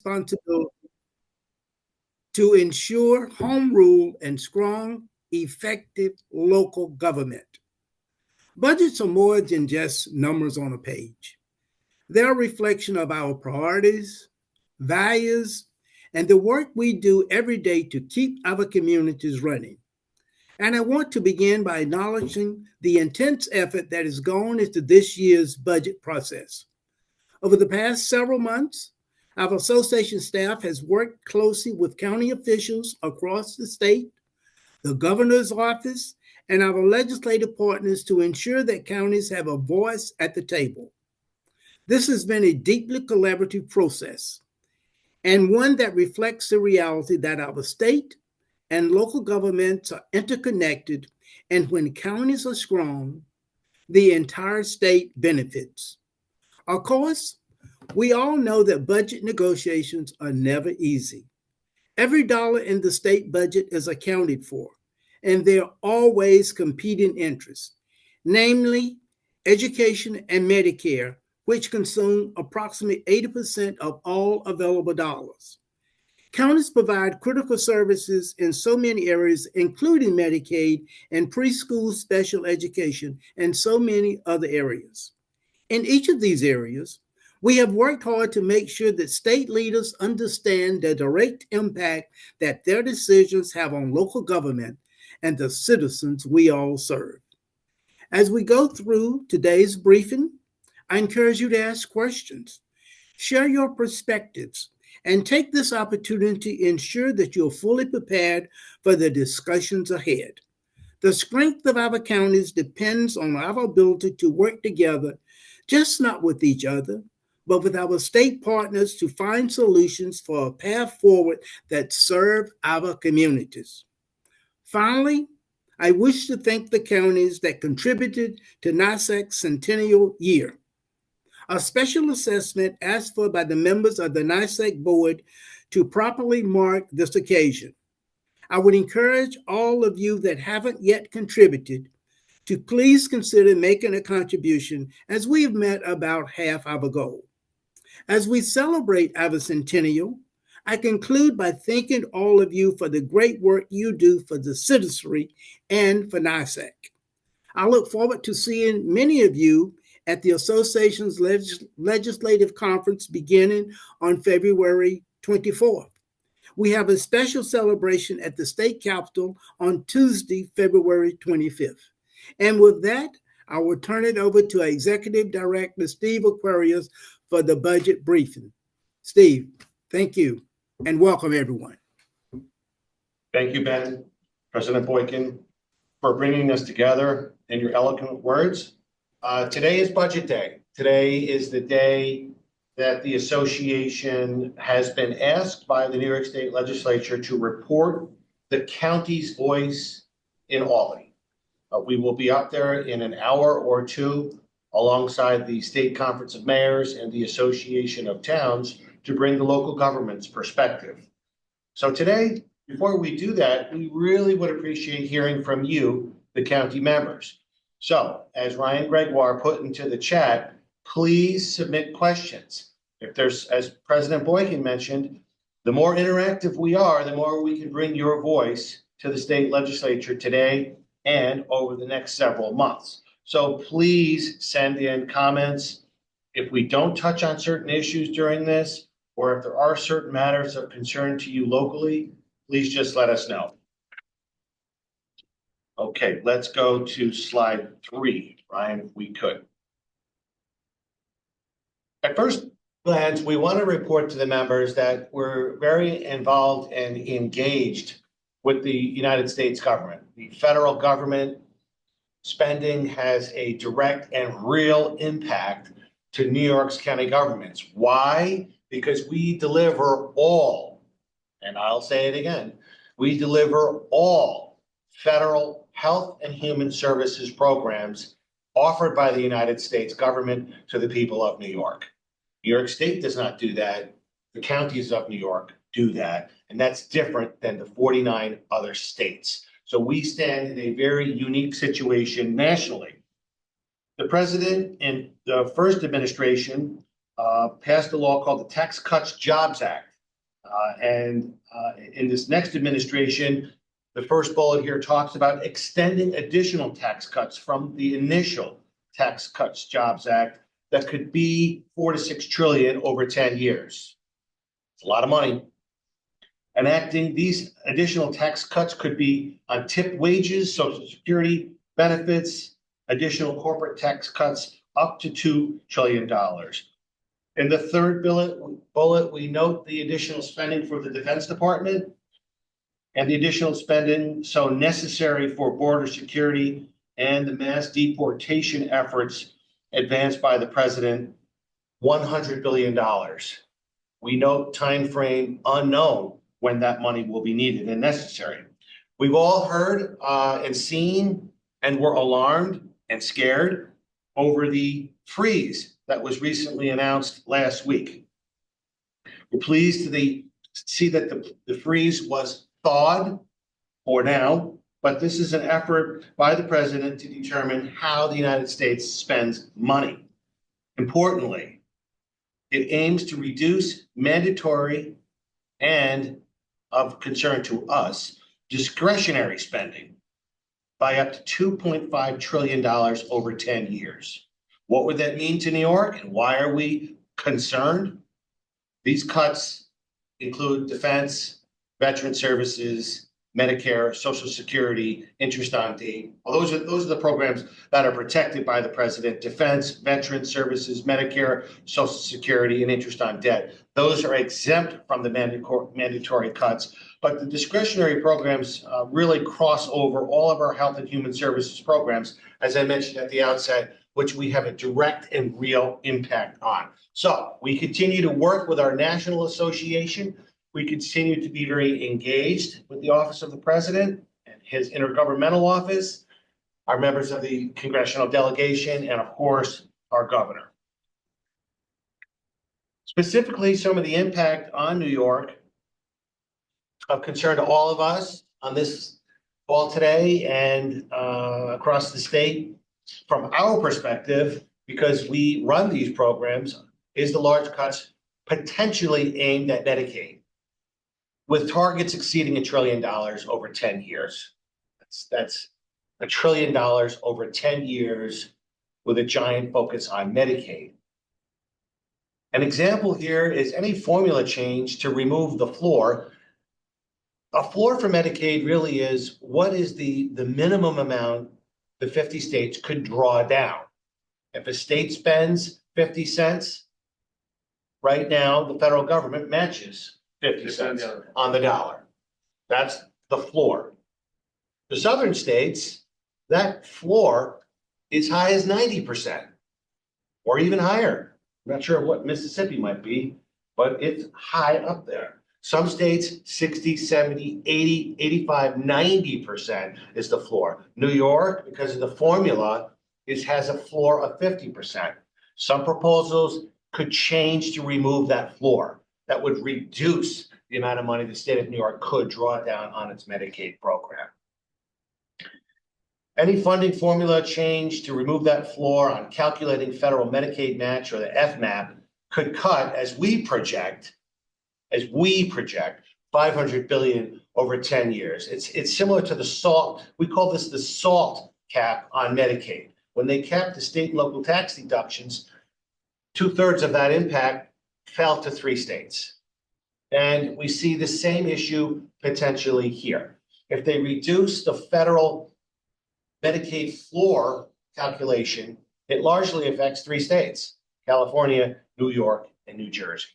responsibility to ensure home rule and strong, effective local government. Budgets are more than just numbers on a page. They're a reflection of our priorities, values, and the work we do every day to keep our communities running. And I want to begin by acknowledging the intense effort that has gone into this year's budget process. Over the past several months, our association staff has worked closely with county officials across the state, the governor's office, and our legislative partners to ensure that counties have a voice at the table. This has been a deeply collaborative process and one that reflects the reality that our state and local governments are interconnected, and when counties are strong, the entire state benefits. Of course, we all know that budget negotiations are never easy. Every dollar in the state budget is accounted for, and there are always competing interests, namely education and Medicare, which consume approximately 80% of all available dollars. Counties provide critical services in so many areas, including Medicaid and preschool special education, and so many other areas. In each of these areas, we have worked hard to make sure that state leaders understand the direct impact that their decisions have on local government and the citizens we all serve. As we go through today's briefing, I encourage you to ask questions, share your perspectives, and take this opportunity to ensure that you're fully prepared for the discussions ahead. The strength of our counties depends on our ability to work together, just not with each other, but with our state partners to find solutions for a path forward that serve our communities. Finally, I wish to thank the counties that contributed to NYSAC's centennial year. A special assessment asked for by the members of the NYSAC board to properly mark this occasion. I would encourage all of you that haven't yet contributed to please consider making a contribution, as we have met about half our goal. As we celebrate our centennial, I conclude by thanking all of you for the great work you do for the citizenry and for NYSAC. I look forward to seeing many of you at the association's legislative conference beginning on February 24th. We have a special celebration at the state capitol on Tuesday, February 25th. And with that, I will turn it over to our Executive Director, Steve Aquarius, for the budget briefing. Steve, thank you, and welcome everyone. Thank you, Ben, President Boykin, for bringing us together in your eloquent words. Today is budget day. Today is the day that the association has been asked by the New York State Legislature to report the county's voice in Albany. We will be up there in an hour or two alongside the State Conference of Mayors and the Association of Towns to bring the local government's perspective. So today, before we do that, we really would appreciate hearing from you, the county members. So, as Ryan Gregoire put into the chat, please submit questions. If there's, as President Boykin mentioned, the more interactive we are, the more we can bring your voice to the state legislature today and over the next several months. So please send in comments. If we don't touch on certain issues during this, or if there are certain matters of concern to you locally, please just let us know. Okay, let's go to slide 3, Ryan, if we could. At first glance, we want to report to the members that we're very involved and engaged with the United States government. The federal government spending has a direct and real impact to New York's county governments. Why? Because we deliver all, and I'll say it again, we deliver all federal health and human services programs offered by the United States government to the people of New York. New York State does not do that. The counties of New York do that, and that's different than the 49 other states. So we stand in a very unique situation nationally. The president in the first administration passed a law called the Tax Cuts Jobs Act. In this next administration, the first bullet here talks about extending additional tax cuts from the initial Tax Cuts Jobs Act that could be 4 to 6 trillion over 10 years. It's a lot of money. Enacting these additional tax cuts could be on tipped wages, Social Security benefits, additional corporate tax cuts up to $2 trillion. In the third bullet, we note the additional spending for the Defense Department and the additional spending so necessary for border security and the mass deportation efforts advanced by the president, $100 billion. We note time frame unknown when that money will be needed and necessary. We've all heard and seen and were alarmed and scared over the freeze that was recently announced last week. We're pleased to see that the freeze was thawed for now, but this is an effort by the president to determine how the United States spends money. Importantly, it aims to reduce mandatory and, of concern to us, discretionary spending by up to $2.5 trillion over 10 years. What would that mean to New York, and why are we concerned? These cuts include defense, veteran services, Medicare, Social Security, interest on debt. Well, those are the programs that are protected by the president: defense, veteran services, Medicare, Social Security, and interest on debt. Those are exempt from the mandatory cuts, but the discretionary programs really cross over all of our health and human services programs, as I mentioned at the outset, which we have a direct and real impact on. So we continue to work with our national association. We continue to be very engaged with the Office of the President and his intergovernmental office, our members of the congressional delegation, and of course, our governor. Specifically, some of the impact on New York of concern to all of us on this call today and across the state, from our perspective, because we run these programs, is the large cuts potentially aimed at Medicaid, with targets exceeding $1 trillion over 10 years. That's $1 trillion over 10 years with a giant focus on Medicaid. An example here is any formula change to remove the floor. A floor for Medicaid really is what is the minimum amount the 50 states could draw down. If a state spends 50 cents, right now the federal government matches 50 cents on the dollar. That's the floor. The southern states, that floor is high as 90% or even higher. I'm not sure what Mississippi might be, but it's high up there. Some states, 60, 70, 80, 85, 90% is the floor. New York, because of the formula, has a floor of 50%. Some proposals could change to remove that floor. That would reduce the amount of money the state of New York could draw down on its Medicaid program. Any funding formula change to remove that floor on calculating federal Medicaid match, or the FMAP, could cut, as we project, $500 billion over 10 years. It's similar to the SALT. We call this the SALT cap on Medicaid. When they capped the state and local tax deductions, 2/3 of that impact fell to 3 states. And we see the same issue potentially here. If they reduce the federal Medicaid floor calculation, it largely affects 3 states: California, New York, and New Jersey.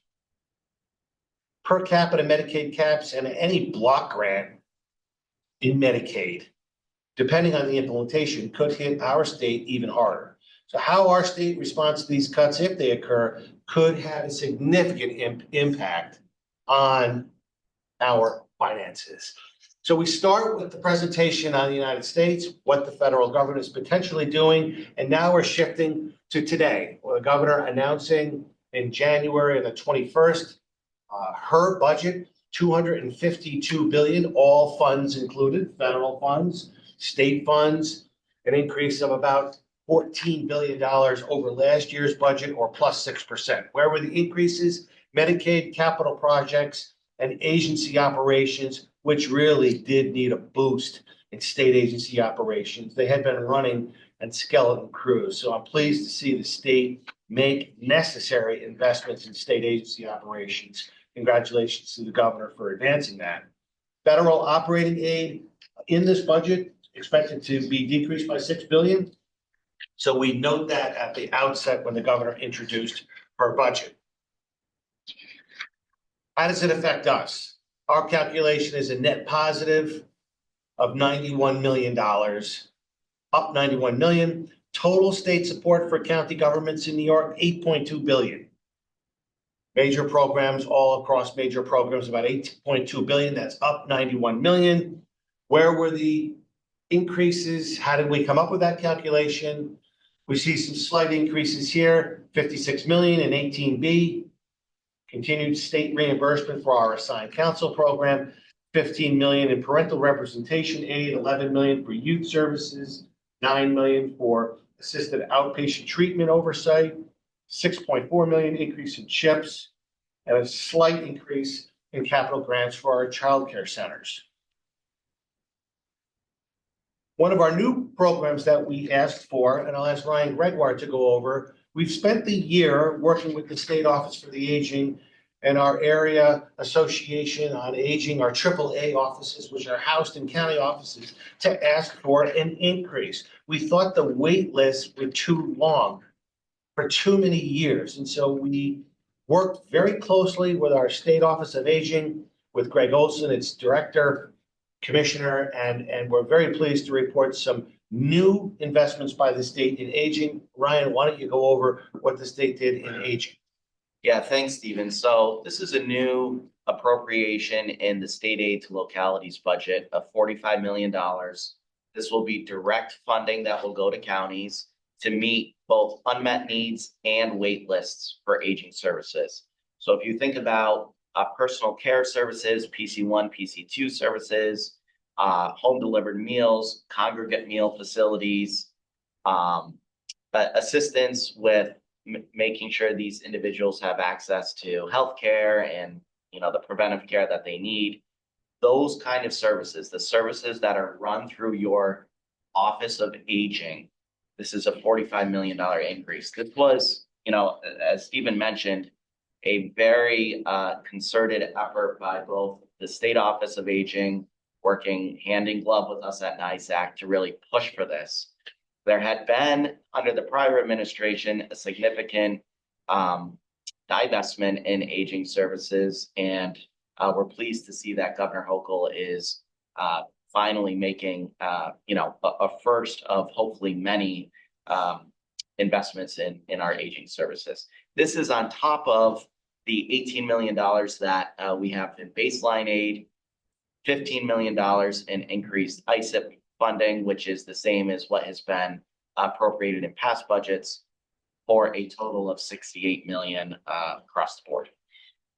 Per capita Medicaid caps and any block grant in Medicaid, depending on the implementation, could hit our state even harder. So how our state responds to these cuts, if they occur, could have a significant impact on our finances. So we start with the presentation on the United States, what the federal government is potentially doing, and now we're shifting to today, with the governor announcing in January the 21st, her budget, $252 billion, all funds included, federal funds, state funds, an increase of about $14 billion over last year's budget, or plus 6%. Where were the increases? Medicaid, capital projects, and agency operations, which really did need a boost in state agency operations. They had been running on skeleton crews. So I'm pleased to see the state make necessary investments in state agency operations. Congratulations to the governor for advancing that. Federal operating aid in this budget expected to be decreased by $6 billion. So we note that at the outset when the governor introduced her budget. How does it affect us? Our calculation is a net positive of $91 million, up $91 million. Total state support for county governments in New York, $8.2 billion. Major programs, all across major programs, about $8.2 billion. That's up $91 million. Where were the increases? How did we come up with that calculation? We see some slight increases here, $56 million in 18B. Continued state reimbursement for our assigned counsel program, $15 million in parental representation aid, $11 million for youth services, $9 million for assisted outpatient treatment oversight, $6.4 million increase in CHIPS, and a slight increase in capital grants for our child care centers. One of our new programs that we asked for, and I'll ask Ryan Gregoire to go over, we've spent the year working with the State Office for the Aging and our area association on aging, our AAA offices, which are housed in county offices, to ask for an increase. We thought the wait lists were too long for too many years. And so we worked very closely with our State Office of Aging, with Greg Olson, its director, commissioner, and we're very pleased to report some new investments by the state in aging. Ryan, why don't you go over what the state did in aging? Yeah, thanks, Stephen. So this is a new appropriation in the state aid to localities budget of $45 million. This will be direct funding that will go to counties to meet both unmet needs and wait lists for aging services. So if you think about personal care services, PC1, PC2 services, home delivered meals, congregate meal facilities, assistance with making sure these individuals have access to healthcare and the preventive care that they need. Those kind of services, the services that are run through your Office of Aging, this is a $45 million increase. This was, as Stephen mentioned, a very concerted effort by both the State Office of Aging, working hand in glove with us at NYSAC to really push for this. There had been, under the prior administration, a significant divestment in aging services, and we're pleased to see that Governor Hochul is finally making, a first of hopefully many investments in our aging services. This is on top of the $18 million that we have in baseline aid, $15 million in increased ISIP funding, which is the same as what has been appropriated in past budgets, for a total of $68 million across the board.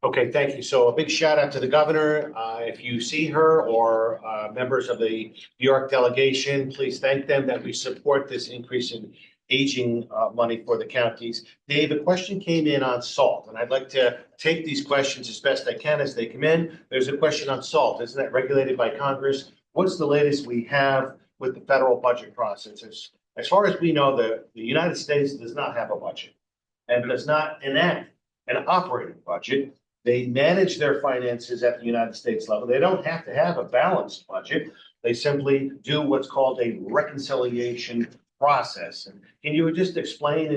Okay, thank you. So a big shout out to the governor. If you see her or members of the New York delegation, please thank them that we support this increase in aging money for the counties. Dave, a question came in on salt, and I'd like to take these questions as best I can as they come in. There's a question on salt. Isn't that regulated by Congress? What's the latest we have with the federal budget process? As far as we know, the United States does not have a budget and does not enact an operating budget. They manage their finances at the United States level. They don't have to have a balanced budget. They simply do what's called a reconciliation process. And can you just explain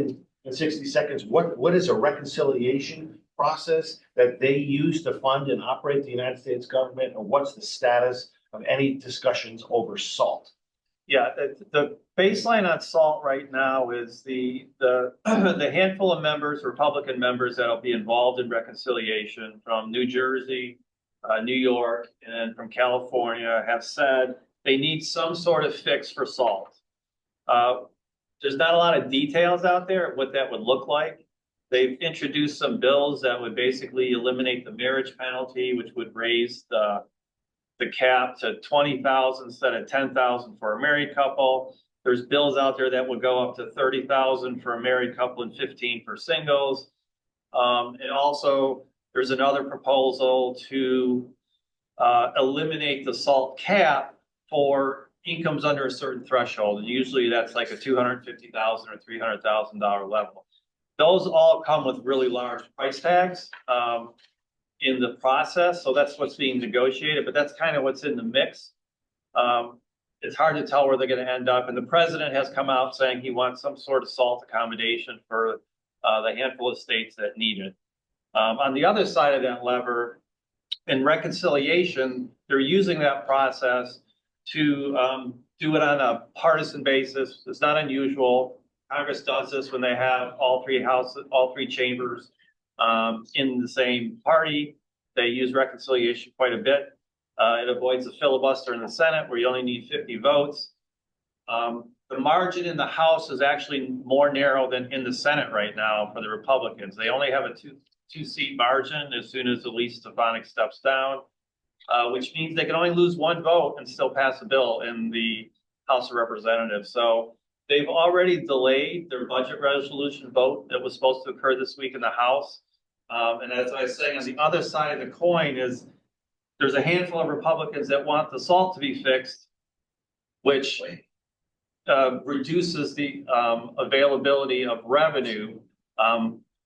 in 60 seconds what is a reconciliation process that they use to fund and operate the United States government, and what's the status of any discussions over salt? Yeah, the baseline on salt right now is the handful of members, Republican members, that'll be involved in reconciliation from New Jersey, New York, and from California have said they need some sort of fix for salt. There's not a lot of details out there of what that would look like. They've introduced some bills that would basically eliminate the marriage penalty, which would raise the cap to 20,000 instead of 10,000 for a married couple. There's bills out there that would go up to 30,000 for a married couple and 15 for singles. And also There's another proposal to eliminate the salt cap for incomes under a certain threshold. And usually that's like a $250,000 or $300,000 level. Those all come with really large price tags in the process. So that's what's being negotiated, but that's kind of what's in the mix. It's hard to tell where they're going to end up. And the president has come out saying he wants some sort of SALT accommodation for the handful of states that need it. On the other side of that lever, in reconciliation, they're using that process to do it on a partisan basis. It's not unusual. Congress does this when they have all three chambers in the same party. They use reconciliation quite a bit. It avoids a filibuster in the Senate where you only need 50 votes. The margin in the House is actually more narrow than in the Senate right now for the Republicans. They only have a two-seat margin as soon as Elise Stefanik steps down, which means they can only lose one vote and still pass a bill in the House of Representatives. So they've already delayed their budget resolution vote that was supposed to occur this week in the House. And as I was saying, on the other side of the coin is there's a handful of Republicans that want the SALT to be fixed, which reduces the availability of revenue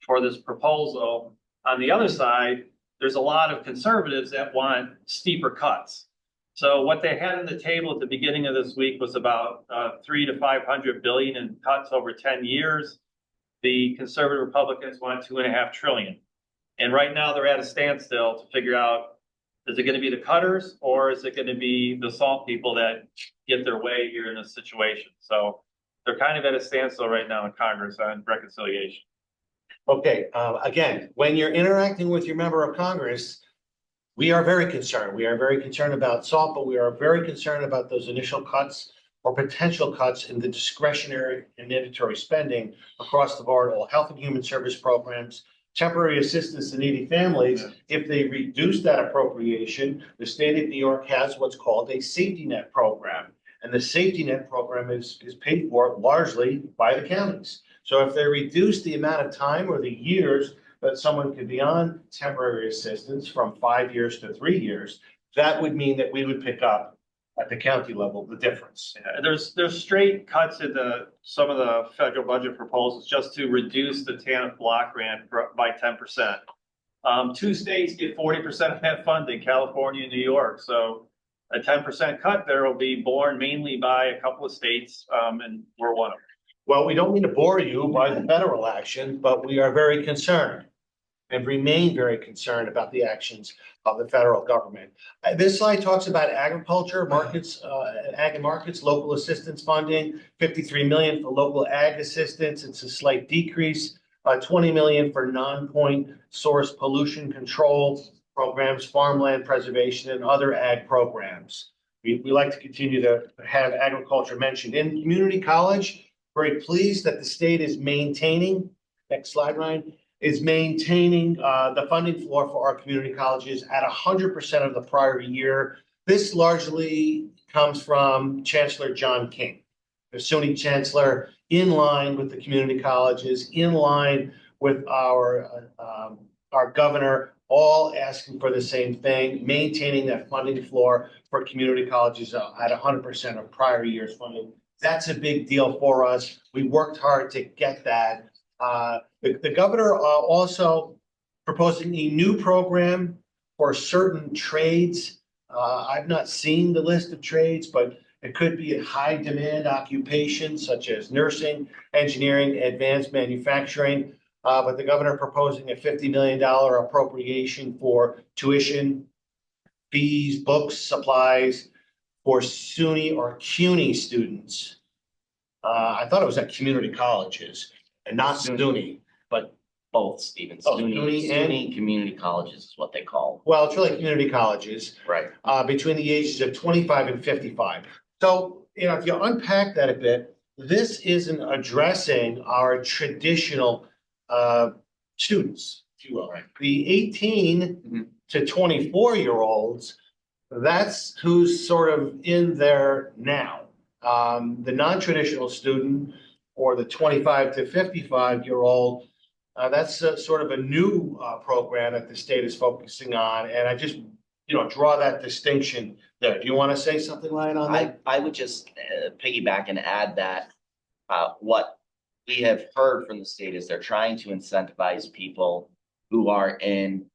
for this proposal. On the other side, there's a lot of conservatives that want steeper cuts. So what they had on the table at the beginning of this week was about 300 to 500 billion in cuts over 10 years. The conservative Republicans want 2.5 trillion. And right now they're at a standstill to figure out, is it going to be the cutters or is it going to be the SALT people that get their way here in this situation? So they're kind of at a standstill right now in Congress on reconciliation. Okay, again, when you're interacting with your member of Congress, we are very concerned. We are very concerned about SALT, but we are very concerned about those initial cuts or potential cuts in the discretionary and mandatory spending across the board, all health and human service programs, temporary assistance to needy families. If they reduce that appropriation, the state of New York has what's called a safety net program. And the safety net program is paid for largely by the counties. So if they reduce the amount of time or the years that someone could be on temporary assistance from 5 years to 3 years, that would mean that we would pick up at the county level the difference. Yeah, there's straight cuts in some of the federal budget proposals just to reduce the TANF block grant by 10%. 2 states get 40% of that funding, California and New York. So a 10% cut there will be borne mainly by a couple of states, and we're one of them. Well, we don't mean to bore you by the federal action, but we are very concerned and remain very concerned about the actions of the federal government. This slide talks about agriculture markets, ag and markets, local assistance funding, 53 million for local ag assistance. It's a slight decrease, 20 million for non-point source pollution control programs, farmland preservation, and other ag programs. We like to continue to have agriculture mentioned. In community college, very pleased that the state is maintaining, next slide, Ryan, is maintaining the funding floor for our community colleges at 100% of the prior year. This largely comes from Chancellor John King, the SUNY Chancellor, in line with the community colleges, in line with our governor, all asking for the same thing, maintaining that funding floor for community colleges at 100% of prior year's funding. That's a big deal for us. We worked hard to get that. The governor also proposing a new program for certain trades. I've not seen the list of trades, but it could be a high demand occupation such as nursing, engineering, advanced manufacturing. But the governor proposing a $50 million appropriation for tuition, fees, books, supplies for SUNY or CUNY students. I thought it was at community colleges and not SUNY, but Both, Stephen. Oh, SUNY community colleges is what they call. well, it's really community colleges. Right. Between the ages of 25 and 55. So, if you unpack that a bit, this isn't addressing our traditional students, if you will. Right. The 18 to 24-year-olds, that's who's sort of in there now. The non-traditional student or the 25 to 55-year-old That's sort of a new program that the state is focusing on, and I just, draw that distinction there. Do you want to say something, Ryan, on that? I would just piggyback and add that what we have heard from the state is they're trying to incentivize people who are in,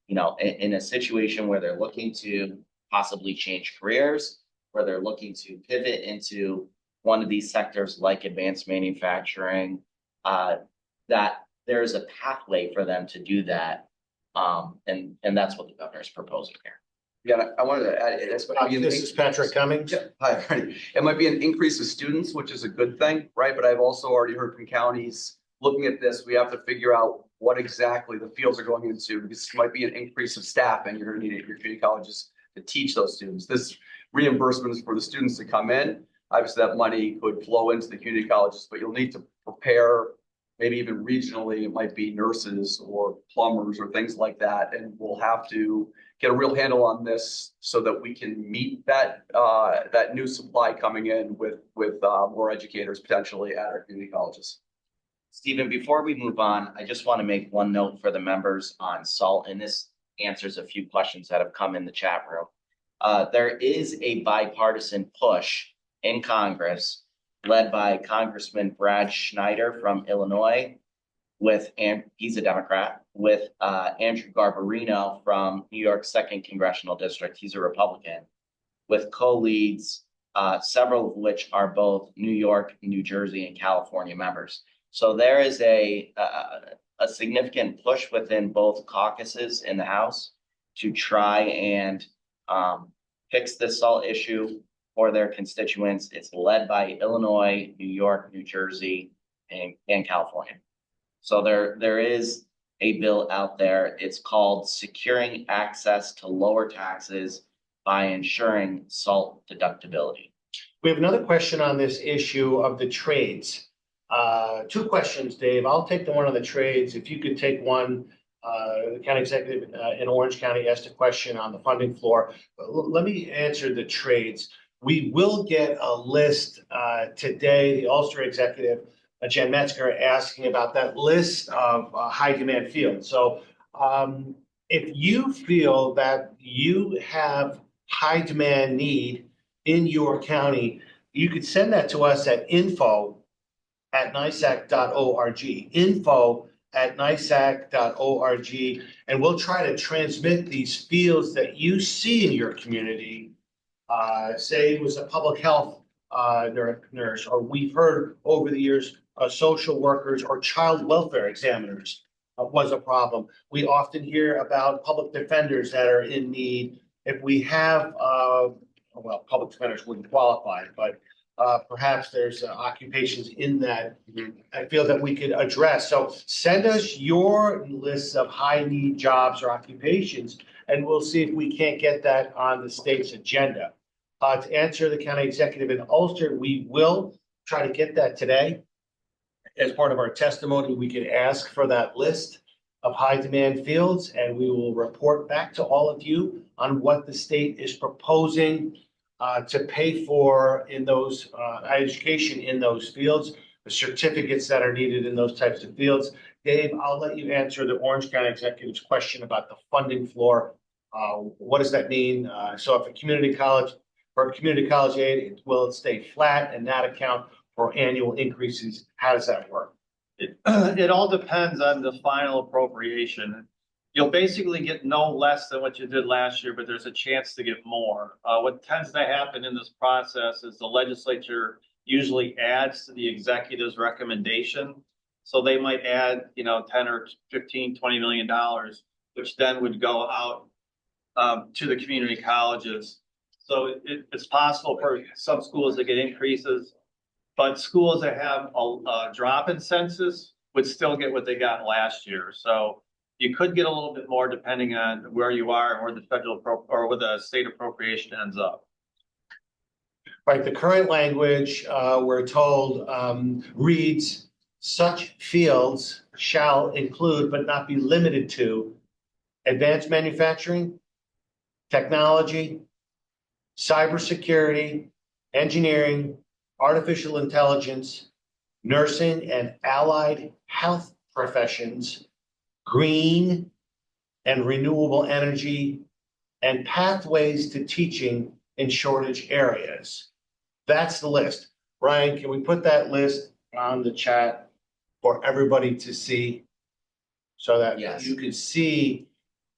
in a situation where they're looking to possibly change careers, where they're looking to pivot into one of these sectors like advanced manufacturing, that there's a pathway for them to do that. And that's what the governor's proposing here. Yeah, I wanted to add, This is Patrick Cummings. Yeah, hi, Freddie. It might be an increase of students, which is a good thing, right? But I've also already heard from counties, looking at this, we have to figure out what exactly the fields are going into. This might be an increase of staff, and you're gonna need your community colleges to teach those students. This reimbursement is for the students to come in. Obviously, that money could flow into the community colleges, but you'll need to prepare, maybe even regionally, it might be nurses or plumbers or things like that. And we'll have to get a real handle on this so that we can meet that that new supply coming in with more educators potentially at our community colleges. Stephen, before we move on, I just want to make one note for the members on SALT, and this answers a few questions that have come in the chat room. There is a bipartisan push in Congress led by Congressman Brad Schneider from Illinois, and he's a Democrat, with Andrew Garbarino from New York's 2nd Congressional District. He's a Republican, with co-leads, several of which are both New York, New Jersey, and California members. So there is a significant push within both caucuses in the House to try and fix this SALT issue for their constituents. It's led by Illinois, New York, New Jersey, and California. So there is a bill out there. It's called Securing Access to Lower Taxes by Ensuring SALT Deductibility. We have another question on this issue of the trades. 2 questions, Dave. I'll take the one on the trades. If you could take one, the county executive in Orange County asked a question on the funding floor. Let me answer the trades. We will get a list today. The Ulster executive, Jen Metzger, asking about that list of high demand fields. So if you feel that you have high demand need in your county, you could send that to us at info@nysac.org, info@nysac.org, and we'll try to transmit these fields that you see in your community. Say it was a public health nurse, or we've heard over the years, social workers or child welfare examiners was a problem. We often hear about public defenders that are in need. If we have, public defenders wouldn't qualify, but perhaps there's occupations in that I feel that we could address. So send us your lists of high need jobs or occupations, and we'll see if we can't get that on the state's agenda. To answer the county executive in Ulster, we will try to get that today. As part of our testimony, we can ask for that list of high demand fields, and we will report back to all of you on what the state is proposing to pay for in those education in those fields, the certificates that are needed in those types of fields. Dave, I'll let you answer the Orange County executive's question about the funding floor. What does that mean? So if a community college, for community college aid, will it stay flat and not account for annual increases? How does that work? It all depends on the final appropriation. You'll basically get no less than what you did last year, but there's a chance to get more. What tends to happen in this process is the legislature usually adds to the executive's recommendation. So they might add, 10 or 15, $20 million, which then would go out to the community colleges. So it's possible for some schools to get increases, but schools that have a drop in census would still get what they got last year. So you could get a little bit more depending on where you are and where the federal or where the state appropriation ends up. Right, the current language, we're told, reads, such fields shall include but not be limited to advanced manufacturing, technology, cybersecurity, engineering, artificial intelligence, nursing, and allied health professions, green and renewable energy, and pathways to teaching in shortage areas. That's the list. Ryan, can we put that list on the chat for everybody to see? So that Yes. you can see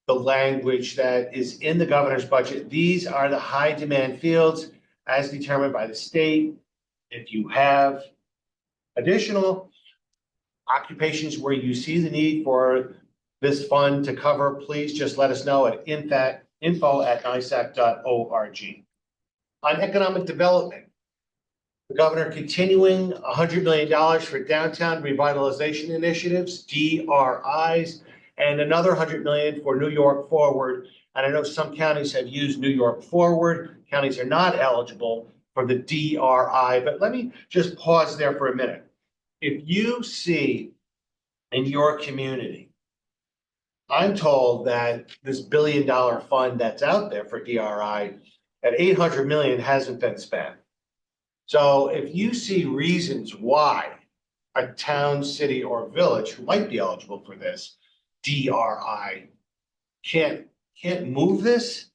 the language that is in the governor's budget. These are the high demand fields as determined by the state. If you have additional occupations where you see the need for this fund to cover, please just let us know at info@nysac.org. On economic development, the governor continuing $100 million for downtown revitalization initiatives, DRIs, and another $100 million for New York Forward. And I know some counties have used New York Forward. Counties are not eligible for the DRI, but let me just pause there for a minute. If you see in your community, I'm told that this $1 billion fund that's out there for DRI at 800 million hasn't been spent. So if you see reasons why a town, city, or village who might be eligible for this DRI can't move this,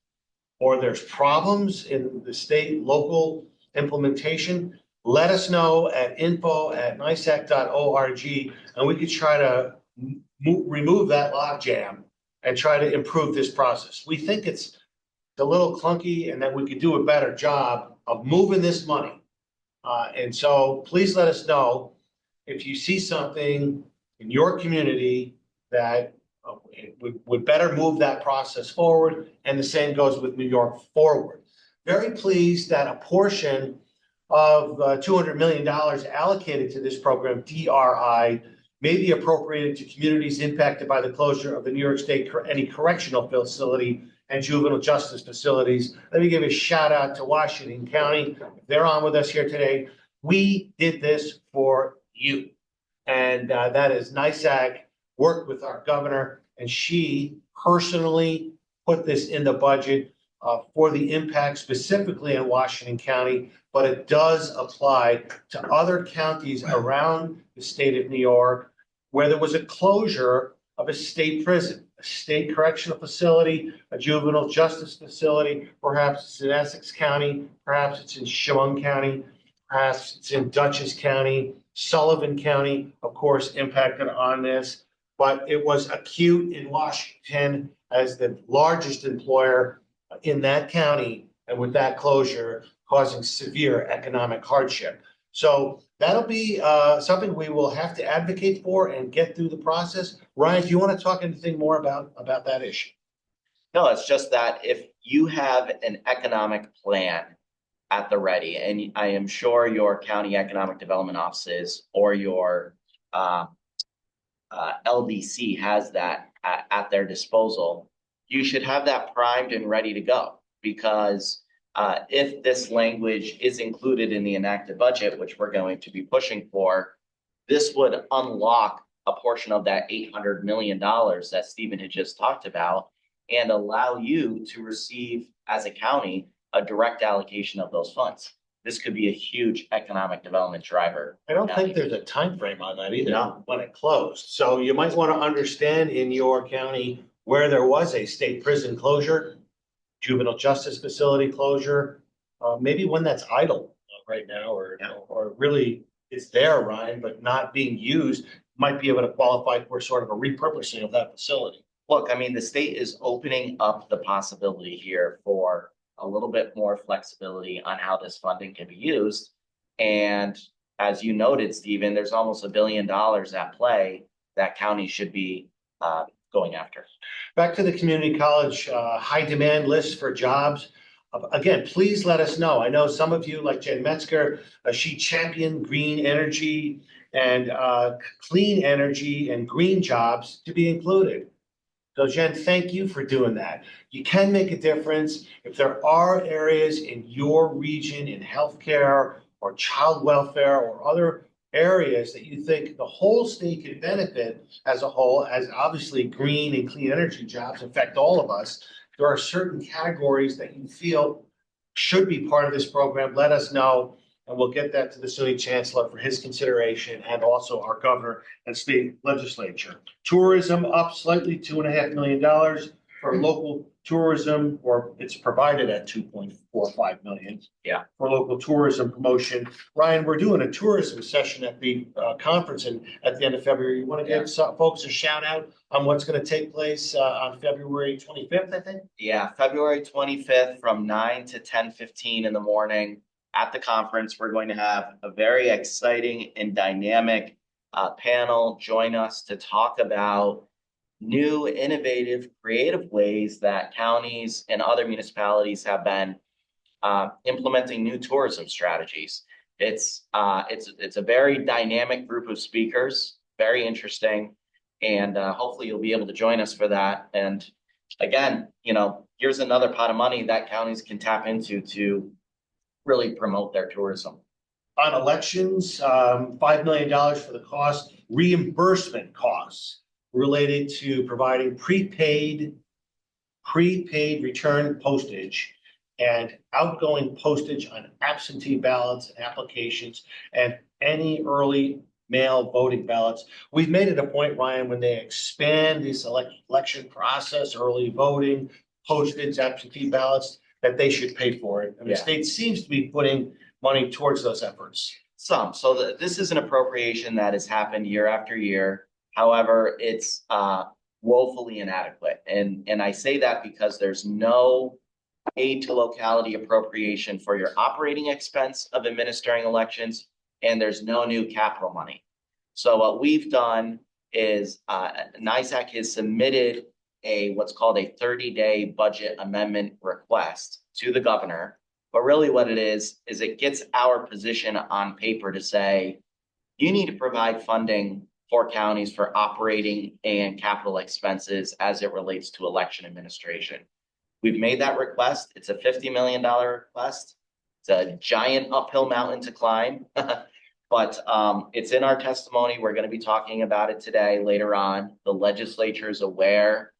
or there's problems in the state, local implementation, let us know at info@nysac.org, and we could try to remove that logjam and try to improve this process. We think it's a little clunky and that we could do a better job of moving this money. And so please let us know if you see something in your community that would better move that process forward. And the same goes with New York Forward. Very pleased that a portion of $200 million allocated to this program, DRI, may be appropriated to communities impacted by the closure of the New York State any correctional facility and juvenile justice facilities. Let me give a shout out to Washington County. They're on with us here today. We did this for you. And that is NYSAC worked with our governor, and she personally put this in the budget for the impact specifically in Washington County, but it does apply to other counties around the state of New York where there was a closure of a state prison, a state correctional facility, a juvenile justice facility. Perhaps it's in Essex County, perhaps it's in Chemung County, perhaps it's in Dutchess County, Sullivan County, of course, impacted on this. But it was acute in Washington as the largest employer in that county, and with that closure causing severe economic hardship. So that'll be something we will have to advocate for and get through the process. Ryan, do you want to talk anything more about that issue? No, it's just that if you have an economic plan at the ready, and I am sure your county economic development offices or your LDC has that at their disposal, you should have that primed and ready to go. Because if this language is included in the enacted budget, which we're going to be pushing for, this would unlock a portion of that $800 million that Stephen had just talked about and allow you to receive, as a county, a direct allocation of those funds. This could be a huge economic development driver. I don't think there's a time frame on that either, when it closed. So you might want to understand in your county where there was a state prison closure, juvenile justice facility closure, maybe one that's idle right now, or really it's there, Ryan, but not being used, might be able to qualify for sort of a repurposing of that facility. Look, I mean, the state is opening up the possibility here for a little bit more flexibility on how this funding can be used. And as you noted, Stephen, there's almost $1 billion at play that counties should be going after. Back to the community college high demand list for jobs. Again, please let us know. I know some of you, like Jen Metzger, she championed green energy and clean energy and green jobs to be included. So Jen, thank you for doing that. You can make a difference. If there are areas in your region in healthcare or child welfare or other areas that you think the whole state could benefit as a whole, as obviously green and clean energy jobs affect all of us, there are certain categories that you feel should be part of this program. Let us know, and we'll get that to the city chancellor for his consideration and also our governor and state legislature. Tourism up slightly, $2.5 million for local tourism, or it's provided at 2.45 million. Yeah. For local tourism promotion. Ryan, we're doing a tourism session at the conference and at the end of February. You want to give some folks a shout out on what's going to take place on February 25th, I think? Yeah, February 25th from 9 to 10:15 in the morning at the conference. We're going to have a very exciting and dynamic panel join us to talk about new, innovative, creative ways that counties and other municipalities have been implementing new tourism strategies. It's a very dynamic group of speakers, very interesting, and hopefully you'll be able to join us for that. And again, here's another pot of money that counties can tap into to really promote their tourism. On elections, $5 million for the cost, reimbursement costs related to providing prepaid return postage and outgoing postage on absentee ballots and applications and any early mail voting ballots. We've made it a point, Ryan, when they expand this election process, early voting, postage, absentee ballots, that they should pay for it. And the state seems to be putting money towards those efforts. So this is an appropriation that has happened year after year. However, it's woefully inadequate. And I say that because there's no aid to locality appropriation for your operating expense of administering elections, and there's no new capital money. So what we've done is NYSAC has submitted what's called a 30-day budget amendment request to the governor. But really what it is it gets our position on paper to say, you need to provide funding for counties for operating and capital expenses as it relates to election administration. We've made that request. It's a $50 million request. It's a giant uphill mountain to climb, but it's in our testimony. We're going to be talking about it today, later on. The legislature is aware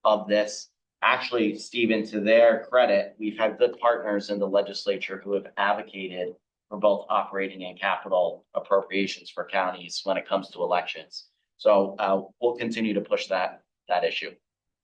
of this. Actually, Stephen, to their credit, we've had good partners in the legislature who have advocated for both operating and capital appropriations for counties when it comes to elections. So we'll continue to push that issue.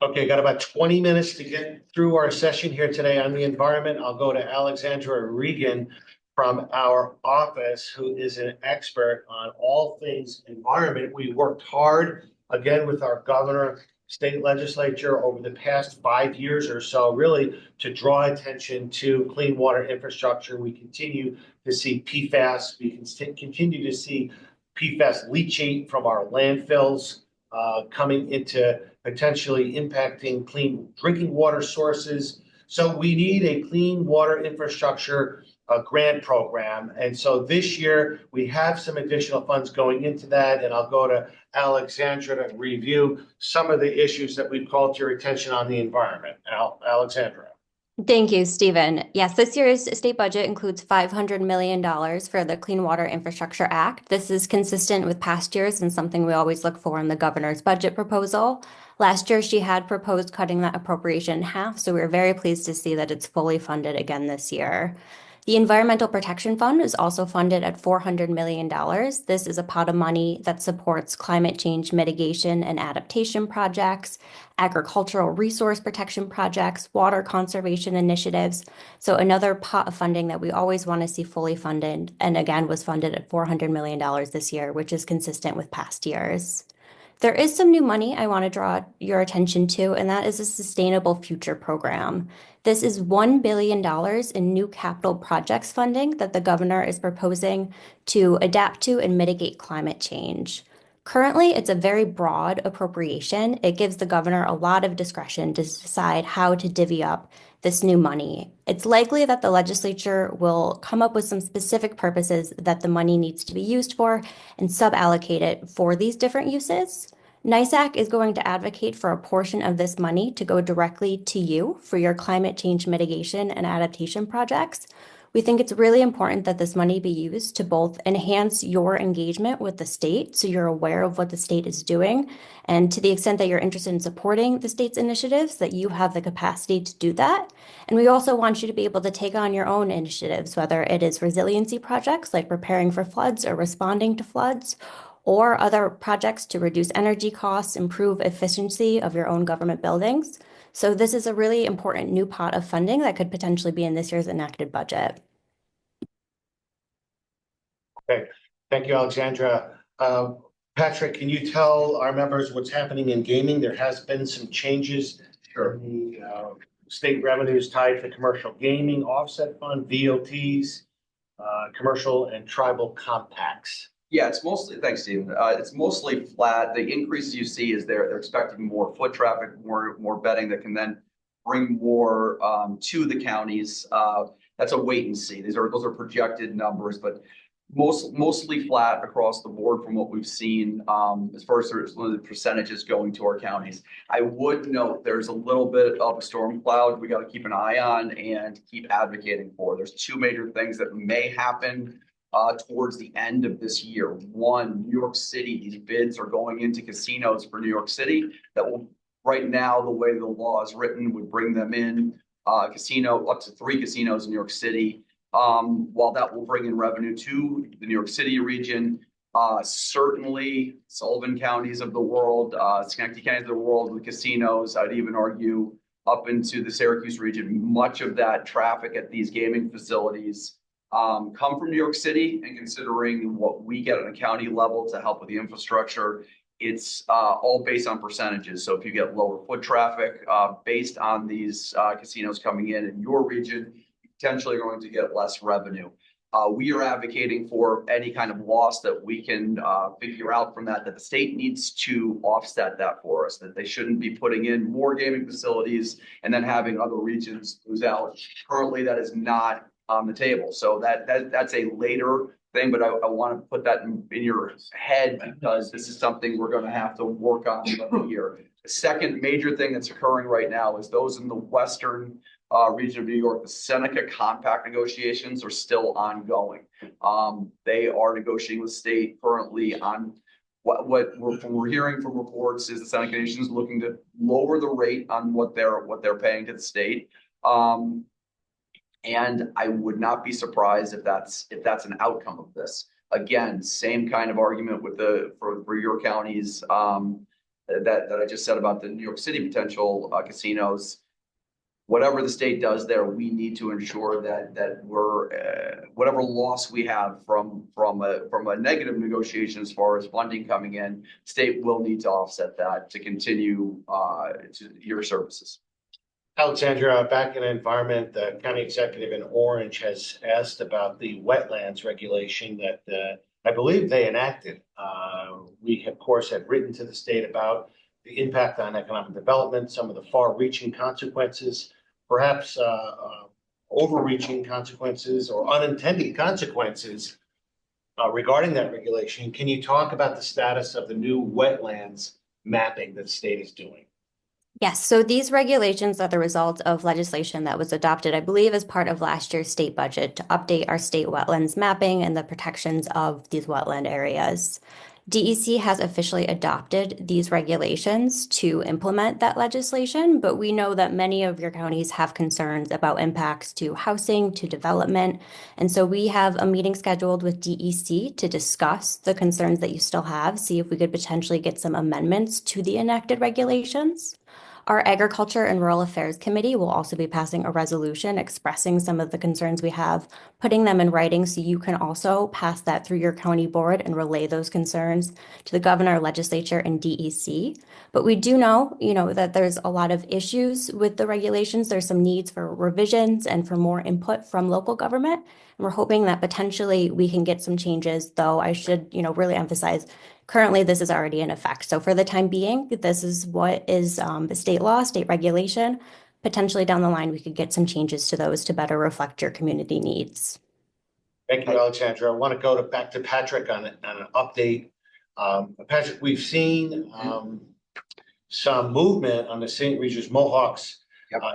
Okay, got about 20 minutes to get through our session here today on the environment. I'll go to Alexandra Regan from our office, who is an expert on all things environment. We worked hard, again, with our governor, state legislature over the past 5 years or so, really to draw attention to clean water infrastructure. We continue to see PFAS. We continue to see PFAS leachate from our landfills coming into potentially impacting clean drinking water sources. So we need a clean water infrastructure grant program. And so this year we have some additional funds going into that. And I'll go to Alexandra to review some of the issues that we've called to your attention on the environment. Alexandra. Thank you, Stephen. Yes, this year's state budget includes $500 million for the Clean Water Infrastructure Act. This is consistent with past years and something we always look for in the governor's budget proposal. Last year, she had proposed cutting that appropriation in half, so we're very pleased to see that it's fully funded again this year. The Environmental Protection Fund is also funded at $400 million. This is a pot of money that supports climate change mitigation and adaptation projects, agricultural resource protection projects, water conservation initiatives. So another pot of funding that we always want to see fully funded, and again was funded at $400 million this year, which is consistent with past years. There is some new money I want to draw your attention to, and that is a Sustainable Future Program. This is $1 billion in new capital projects funding that the governor is proposing to adapt to and mitigate climate change. Currently, it's a very broad appropriation. It gives the governor a lot of discretion to decide how to divvy up this new money. It's likely that the legislature will come up with some specific purposes that the money needs to be used for and suballocate it for these different uses. NYSAC is going to advocate for a portion of this money to go directly to you for your climate change mitigation and adaptation projects. We think it's really important that this money be used to both enhance your engagement with the state, so you're aware of what the state is doing, and to the extent that you're interested in supporting the state's initiatives, that you have the capacity to do that. And we also want you to be able to take on your own initiatives, whether it is resiliency projects like preparing for floods or responding to floods, or other projects to reduce energy costs, improve efficiency of your own government buildings. So this is a really important new pot of funding that could potentially be in this year's enacted budget. Okay, thank you, Alexandra. Patrick, can you tell our members what's happening in gaming? There has been some changes. Sure. In the state revenues tied to commercial gaming offset fund, VOTs, commercial and tribal compacts. Yeah, it's mostly, thanks, Stephen. It's mostly flat. The increase you see is they're expecting more foot traffic, more betting that can then bring more to the counties. That's a wait and see. Those are projected numbers, but mostly flat across the board from what we've seen as far as the percentages going to our counties. I would note there's a little bit of a storm cloud we got to keep an eye on and keep advocating for. There's two major things that may happen towards the end of this year. One, New York City, these bids are going into casinos for New York City that will, right now, the way the law is written, would bring them in casino, up to 3 casinos in New York City. While that will bring in revenue to the New York City region, certainly Sullivan counties of the world, Schenectady counties of the world with casinos, I'd even argue up into the Syracuse region, much of that traffic at these gaming facilities come from New York City, and considering what we get on a county level to help with the infrastructure, it's all based on percentages. So if you get lower foot traffic based on these casinos coming in your region, you potentially are going to get less revenue. We are advocating for any kind of loss that we can figure out from that the state needs to offset that for us, that they shouldn't be putting in more gaming facilities and then having other regions lose out. Currently, that is not on the table. So that's a later thing, but I want to put that in your head because this is something we're going to have to work on here. The second major thing that's occurring right now is those in the western region of New York, the Seneca compact negotiations are still ongoing. They are negotiating with state currently on what we're hearing from reports is the Seneca Nation is looking to lower the rate on what they're paying to the state. And I would not be surprised if that's an outcome of this. Again, same kind of argument with for your counties that I just said about the New York City potential casinos. Whatever the state does there, we need to ensure that we're whatever loss we have from a negative negotiation as far as funding coming in, state will need to offset that to continue to your services. Alexandra, back in environment, the county executive in Orange has asked about the wetlands regulation that I believe they enacted. We, of course, had written to the state about the impact on economic development, some of the far-reaching consequences, perhaps overreaching consequences or unintended consequences regarding that regulation. Can you talk about the status of the new wetlands mapping that the state is doing? Yes, so these regulations are the result of legislation that was adopted, I believe, as part of last year's state budget to update our state wetlands mapping and the protections of these wetland areas. DEC has officially adopted these regulations to implement that legislation, but we know that many of your counties have concerns about impacts to housing, to development, and so we have a meeting scheduled with DEC to discuss the concerns that you still have, see if we could potentially get some amendments to the enacted regulations. Our Agriculture and Rural Affairs Committee will also be passing a resolution expressing some of the concerns we have, putting them in writing so you can also pass that through your county board and relay those concerns to the governor, legislature, and DEC. But we do know, that there's a lot of issues with the regulations. There's some needs for revisions and for more input from local government. And we're hoping that potentially we can get some changes, though I should, really emphasize currently, this is already in effect. So for the time being, this is what is the state law, state regulation. Potentially down the line, we could get some changes to those to better reflect your community needs. Thank you, Alexandra. I want to go back to Patrick on an update. Patrick, we've seen some movement on the St. Regis Mohawks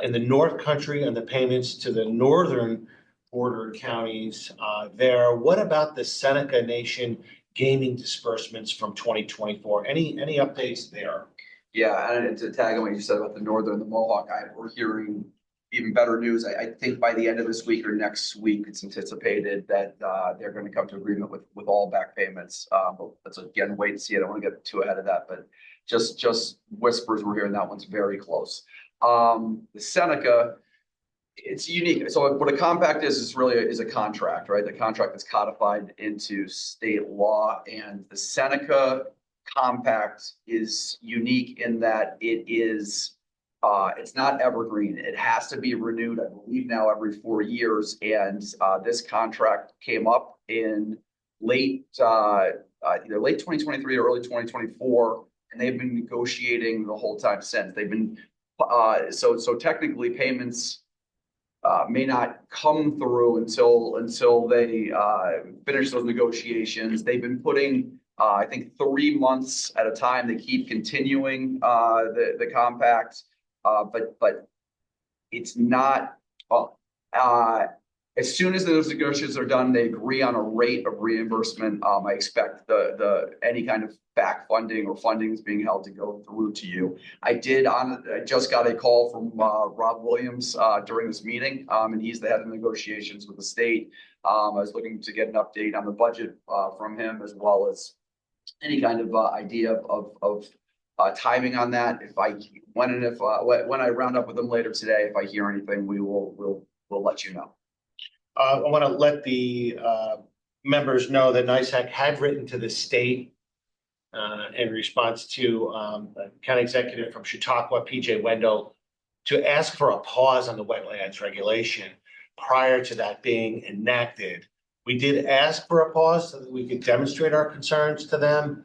in the North Country and the payments to the northern border counties there. What about the Seneca Nation gaming disbursements from 2024? Any updates there? Yeah, and to tag on what you said about the Northern and the Mohawk, we're hearing even better news. I think by the end of this week or next week, it's anticipated that they're going to come to agreement with all back payments. But let's again wait and see. I don't want to get too ahead of that, but just whispers we're hearing that one's very close. The Seneca, it's unique. So what a compact is really is a contract, right? The contract is codified into state law, and the Seneca compact is unique in that it's not evergreen. It has to be renewed, I believe now every 4 years. And this contract came up in either late 2023 or early 2024, and they've been negotiating the whole time since. They've been so technically payments may not come through until they finish those negotiations. They've been putting I think 3 months at a time. They keep continuing the compact, but it's not. As soon as those negotiations are done, they agree on a rate of reimbursement. I expect the any kind of back funding or funding is being held to go through to you. I just got a call from Rob Williams during this meeting, and he's the head of negotiations with the state. I was looking to get an update on the budget from him, as well as any kind of idea of timing on that. When I round up with them later today, if I hear anything, we'll let you know. I want to let the members know that NYSAC had written to the state in response to the county executive from Chautauqua, PJ Wendell, to ask for a pause on the wetlands regulation prior to that being enacted. We did ask for a pause so that we could demonstrate our concerns to them.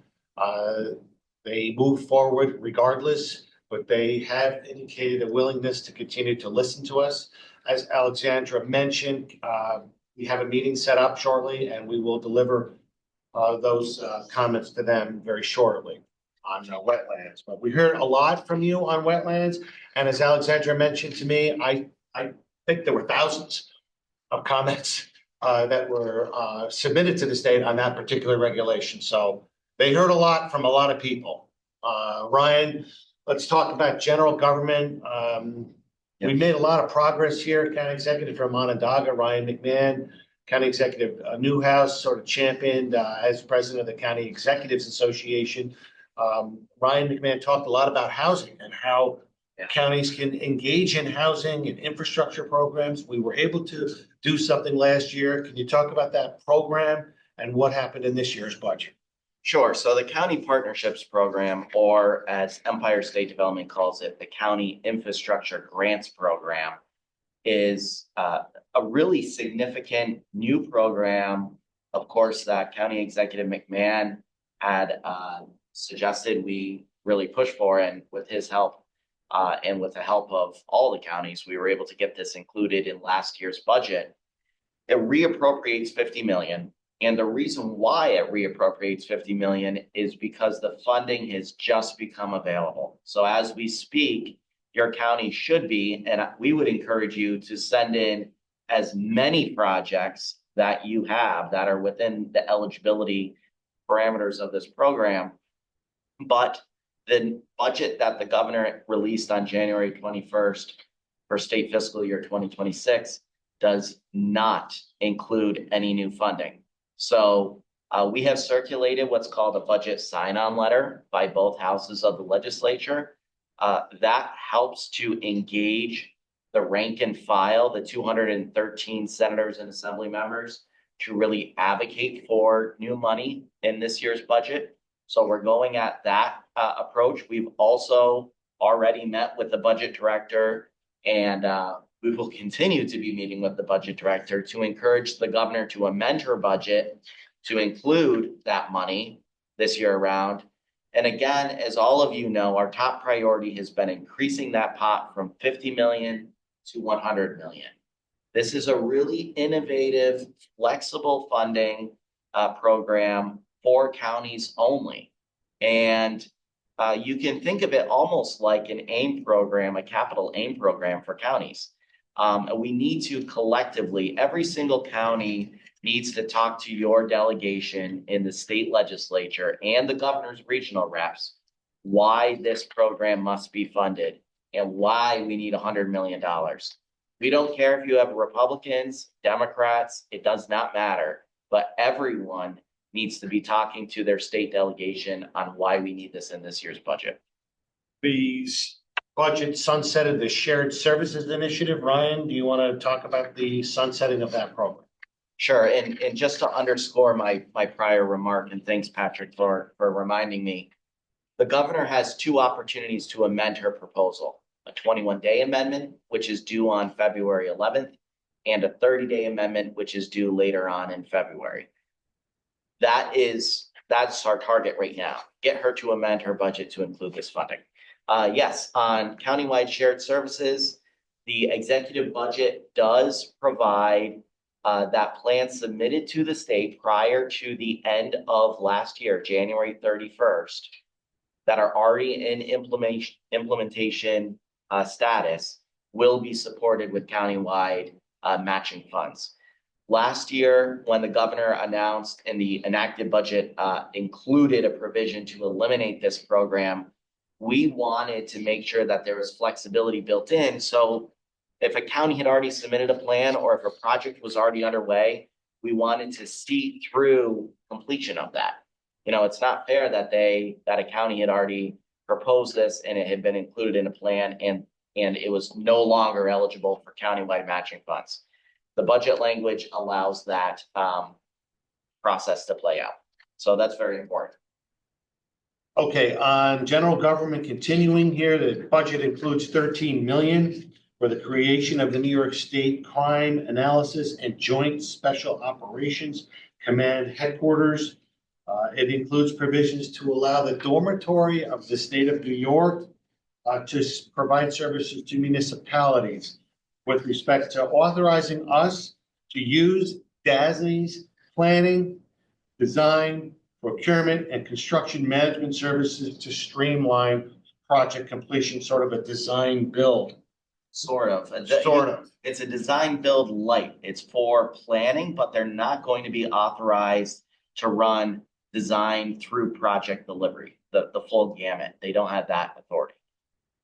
They moved forward regardless, but they have indicated a willingness to continue to listen to us. As Alexandra mentioned, we have a meeting set up shortly, and we will deliver those comments to them very shortly on wetlands. But we heard a lot from you on wetlands, and as Alexandra mentioned to me, I think there were thousands of comments that were submitted to the state on that particular regulation. So they heard a lot from a lot of people. Ryan, let's talk about general government. We made a lot of progress here. County Executive from Onondaga, Ryan McMahon, County Executive Newhouse, sort of championed as president of the County Executives Association. Ryan McMahon talked a lot about housing and how counties can engage in housing and infrastructure programs. We were able to do something last year. Can you talk about that program and what happened in this year's budget? Sure. So the County Partnerships Program, or as Empire State Development calls it, the County Infrastructure Grants Program, is a really significant new program, of course, that County Executive McMahon had suggested we really push for, and with his help and with the help of all the counties, we were able to get this included in last year's budget. It reappropriates $50 million. And the reason why it reappropriates $50 million is because the funding has just become available. So as we speak, your county should be, and we would encourage you to send in as many projects that you have that are within the eligibility parameters of this program. But the budget that the governor released on January 21st for state fiscal year 2026 does not include any new funding. So we have circulated what's called a budget sign-on letter by both houses of the legislature. That helps to engage the rank and file, the 213 senators and assembly members, to really advocate for new money in this year's budget. So we're going at that approach. We've also already met with the budget director, and we will continue to be meeting with the budget director to encourage the governor to amend her budget to include that money this year around. And again, as all of you know, our top priority has been increasing that pot from 50 million to 100 million. This is a really innovative, flexible funding program for counties only. And you can think of it almost like an AIM program, a capital AIM program for counties. And we need to collectively, every single county needs to talk to your delegation in the state legislature and the governor's regional reps why this program must be funded and why we need $100 million. We don't care if you have Republicans, Democrats, it does not matter, but everyone needs to be talking to their state delegation on why we need this in this year's budget. The budget sunsetted the shared services initiative. Ryan, do you want to talk about the sunsetting of that program? Sure, and just to underscore my prior remark, and thanks, Patrick, for reminding me, the governor has two opportunities to amend her proposal: a 21-day amendment, which is due on February 11th, and a 30-day amendment, which is due later on in February. That's our target right now. Get her to amend her budget to include this funding. Yes, on countywide shared services, the executive budget does provide that plan submitted to the state prior to the end of last year, January 31st, that are already in implementation status will be supported with countywide matching funds. Last year, when the governor announced and the enacted budget included a provision to eliminate this program, we wanted to make sure that there was flexibility built in. So if a county had already submitted a plan or if a project was already underway, we wanted to see through completion of that. You know, it's not fair that a county had already proposed this and it had been included in a plan and it was no longer eligible for countywide matching funds. The budget language allows that process to play out. So that's very important. Okay, on general government, continuing here, the budget includes 13 million for the creation of the New York State Crime Analysis and Joint Special Operations Command Headquarters. It includes provisions to allow the dormitory of the state of New York to provide services to municipalities with respect to authorizing us to use DASNY's planning, design, procurement, and construction management services to streamline project completion, sort of a design build. Sort of. It's a design build light. It's for planning, but they're not going to be authorized to run design through project delivery, the full gamut. They don't have that authority.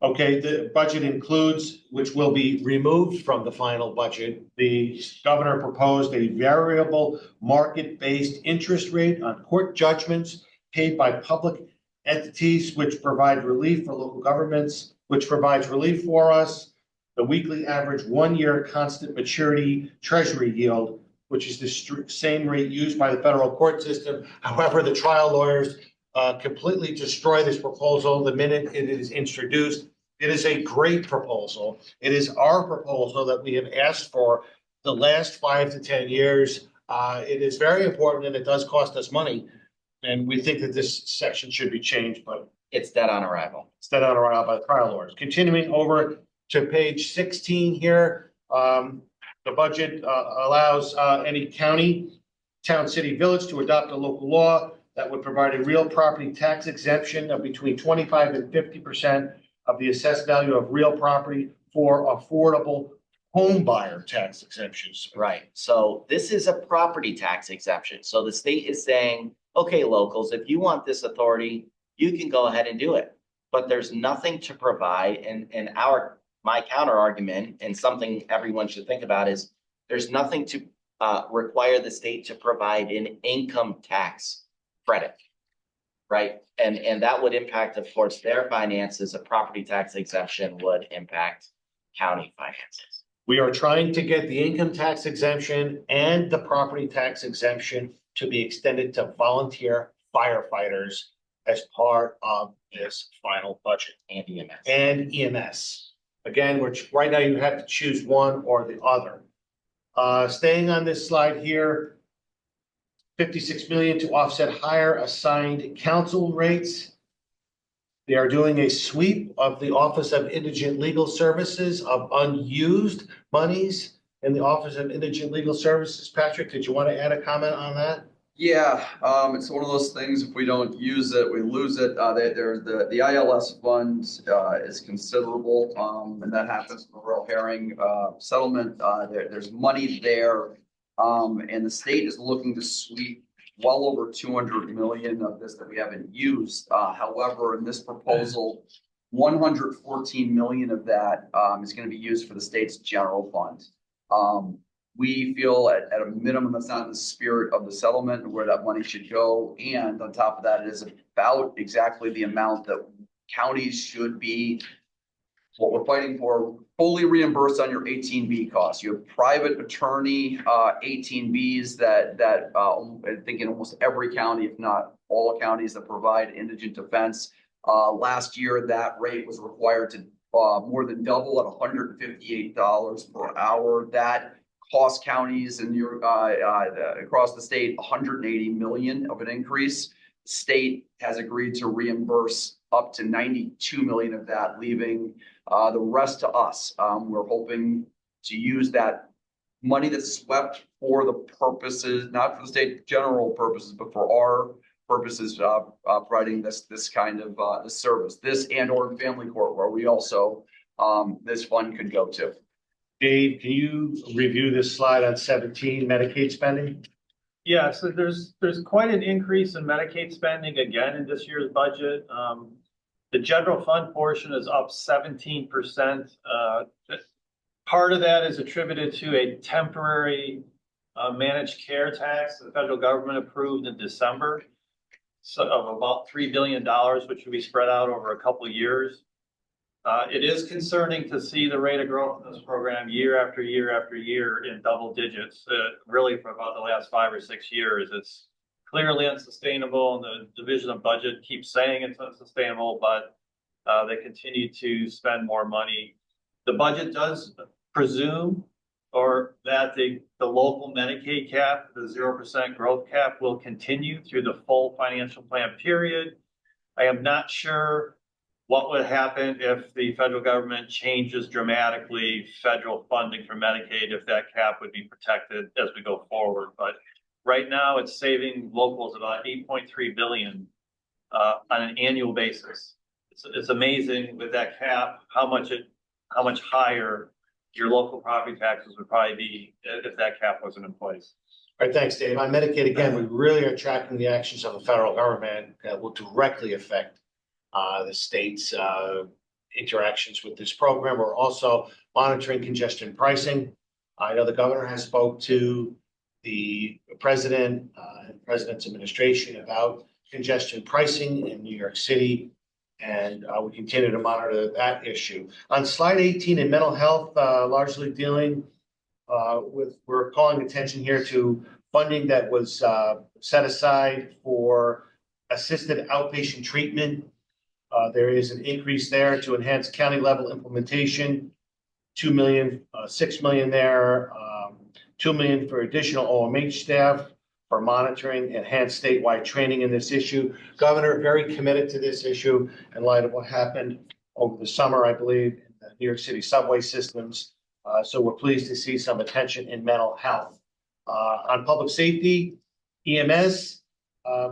Okay, the budget includes, which will be removed from the final budget, the governor proposed a variable market-based interest rate on court judgments paid by public entities which provide relief for local governments, which provides relief for us. The weekly average 1-year constant maturity treasury yield, which is the same rate used by the federal court system. However, the trial lawyers completely destroy this proposal the minute it is introduced. It is a great proposal. It is our proposal that we have asked for the last 5 to 10 years. It is very important and it does cost us money. And we think that this section should be changed, but it's dead on arrival. It's dead on arrival by the trial lawyers. Continuing over to page 16 here, the budget allows any county, town, city, village to adopt a local law that would provide a real property tax exemption of between 25 and 50% of the assessed value of real property for affordable home buyer tax exemptions. Right. So this is a property tax exemption. So the state is saying, okay, locals, if you want this authority, you can go ahead and do it. But there's nothing to provide. And my counter argument, and something everyone should think about, is there's nothing to require the state to provide an income tax credit. Right. And that would impact, of course, their finances. A property tax exemption would impact county finances. We are trying to get the income tax exemption and the property tax exemption to be extended to volunteer firefighters as part of this final budget. And EMS. And EMS. Again, right now you have to choose one or the other. Staying on this slide here, 56 million to offset higher assigned counsel rates. They are doing a sweep of the Office of Indigent Legal Services of unused monies in the Office of Indigent Legal Services. Patrick, did you want to add a comment on that? Yeah, it's one of those things, if we don't use it, we lose it. The ILS fund, is considerable, and that happens in the Royal Herring, settlement. There's money there. And the state is looking to sweep well over 200 million of this that we haven't used. However, in this proposal, 114 million of that, is going to be used for the state's general fund. We feel at a minimum, that's not in the spirit of the settlement and where that money should go. And on top of that, it is about exactly the amount that counties should be, what we're fighting for, fully reimbursed on your 18B costs. You have private attorney 18Bs that I think in almost every county, if not all counties that provide indigent defense. Last year, that rate was required to more than double at $158 per hour. That cost counties and across the state 180 million of an increase. State has agreed to reimburse up to 92 million of that, leaving the rest to us. We're hoping to use that money that's swept for the purposes, not for the state general purposes, but for our purposes, providing this kind of this service, this and/or family court, where we also this fund could go to. Dave, can you review this slide on 17 Medicaid spending? Yeah, so there's quite an increase in Medicaid spending again in this year's budget. The general fund portion is up 17%. Part of that is attributed to a temporary managed care tax the federal government approved in December, so of about $3 billion, which will be spread out over a couple of years. It is concerning to see the rate of growth in this program year after year after year in double digits, really for about the last 5 or 6 years. It's clearly unsustainable, and the Division of Budget keeps saying it's unsustainable, but they continue to spend more money. The budget does presume that the local Medicaid cap, the 0% growth cap, will continue through the full financial plan period. I am not sure what would happen if the federal government changes dramatically federal funding for Medicaid, if that cap would be protected as we go forward. But right now, it's saving locals about $8.3 billion on an annual basis. It's amazing with that cap how much higher your local property taxes would probably be if that cap wasn't in place. All right, thanks, Dave. On Medicaid, again, we really are tracking the actions of the federal government that will directly affect the state's interactions with this program. We're also monitoring congestion pricing. I know the governor has spoke to the president and president's administration about congestion pricing in New York City, and we continue to monitor that issue. On slide 18 in mental health, largely dealing we're calling attention here to funding that was set aside for assisted outpatient treatment. There is an increase there to enhance county level implementation, 2 million, 6 million there, 2 million for additional OMH staff for monitoring, enhanced statewide training in this issue. Governor, very committed to this issue in light of what happened over the summer, I believe, in the New York City subway systems. So we're pleased to see some attention in mental health. On public safety, EMS,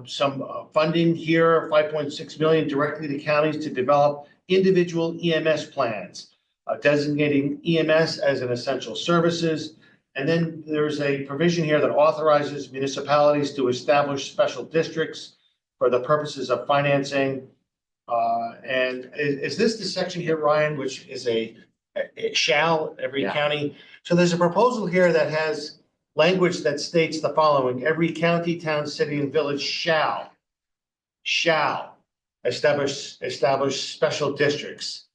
some funding here, 5.6 million directly to counties to develop individual EMS plans, designating EMS as an essential services. And then there's a provision here that authorizes municipalities to establish special districts for the purposes of financing. And is this the section here, Ryan, which is a shall every county? So there's a proposal here that has language that states the following: every county, town, city, and village shall establish special districts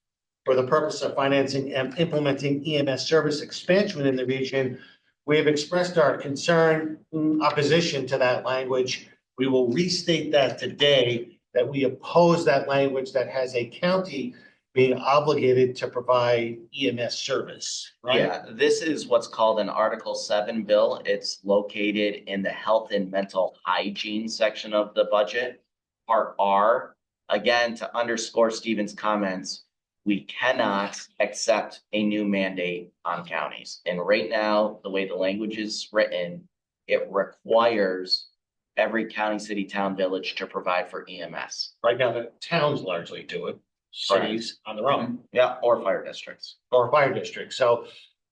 for the purpose of financing and implementing EMS service expansion in the region. We have expressed our concern, opposition to that language. We will restate that today, that we oppose that language that has a county being obligated to provide EMS service, right? Yeah, this is what's called an Article 7 bill. It's located in the health and mental hygiene section of the budget, Part R. Again, to underscore Stephen's comments, we cannot accept a new mandate on counties. And right now, the way the language is written, it requires every county, city, town, village to provide for EMS. Right now, the towns largely do it, cities on their own, Yeah, or fire districts. or fire districts. So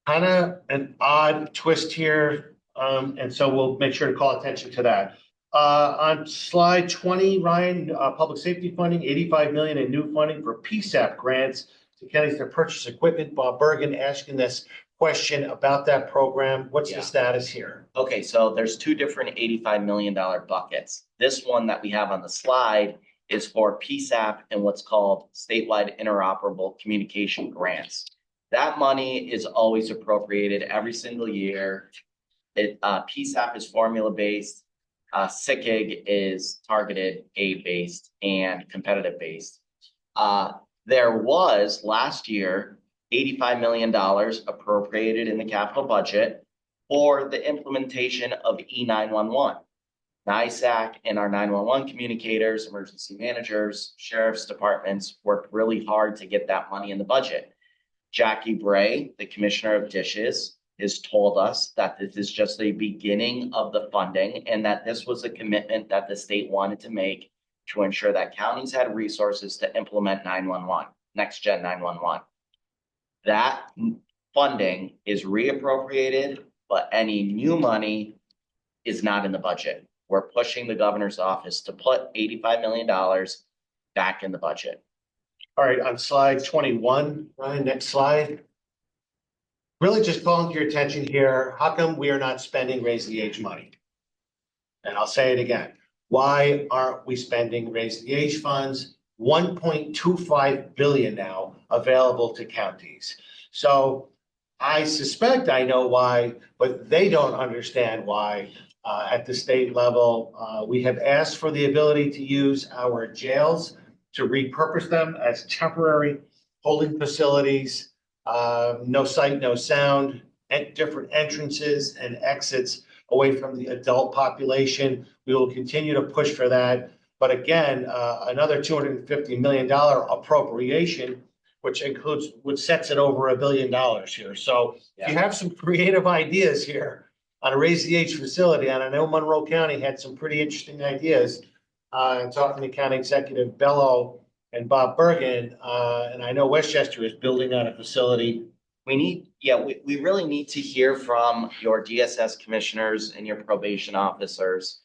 kind of an odd twist here. And so we'll make sure to call attention to that. On slide 20, Ryan, public safety funding, 85 million in new funding for PSAP grants to counties to purchase equipment. Bob Bergen asking this question about that program. What's Yeah. the status here? Okay, so there's two different $85 million buckets. This one that we have on the slide is for PSAP and what's called statewide interoperable communication grants. That money is always appropriated every single year. PSAP is formula-based. SICIG is targeted aid-based and competitive-based. There was last year $85 million appropriated in the capital budget for the implementation of E911. NYSAC and our 911 communicators, emergency managers, sheriff's departments worked really hard to get that money in the budget. Jackie Bray, the commissioner of dishes, has told us that this is just the beginning of the funding and that this was a commitment that the state wanted to make to ensure that counties had resources to implement 911, next gen 911. That funding is reappropriated, but any new money is not in the budget. We're pushing the governor's office to put $85 million back in the budget. All right, on slide 21, Ryan, next slide. Really just calling to your attention here, how come we are not spending raise the age money? And I'll say it again. Why aren't we spending raise the age funds? 1.25 billion now available to counties. So I suspect I know why, but they don't understand why. At the state level, we have asked for the ability to use our jails to repurpose them as temporary holding facilities. No sight, no sound, at different entrances and exits away from the adult population. We will continue to push for that. But again, another $250 million appropriation, which sets it over $1 billion here. So if you have some creative ideas here on a raise the age facility, and I know Monroe County had some pretty interesting ideas. Talking to County Executive Bello and Bob Bergen, and I know Westchester is building on a facility. We really need to hear from your DSS commissioners and your probation officers.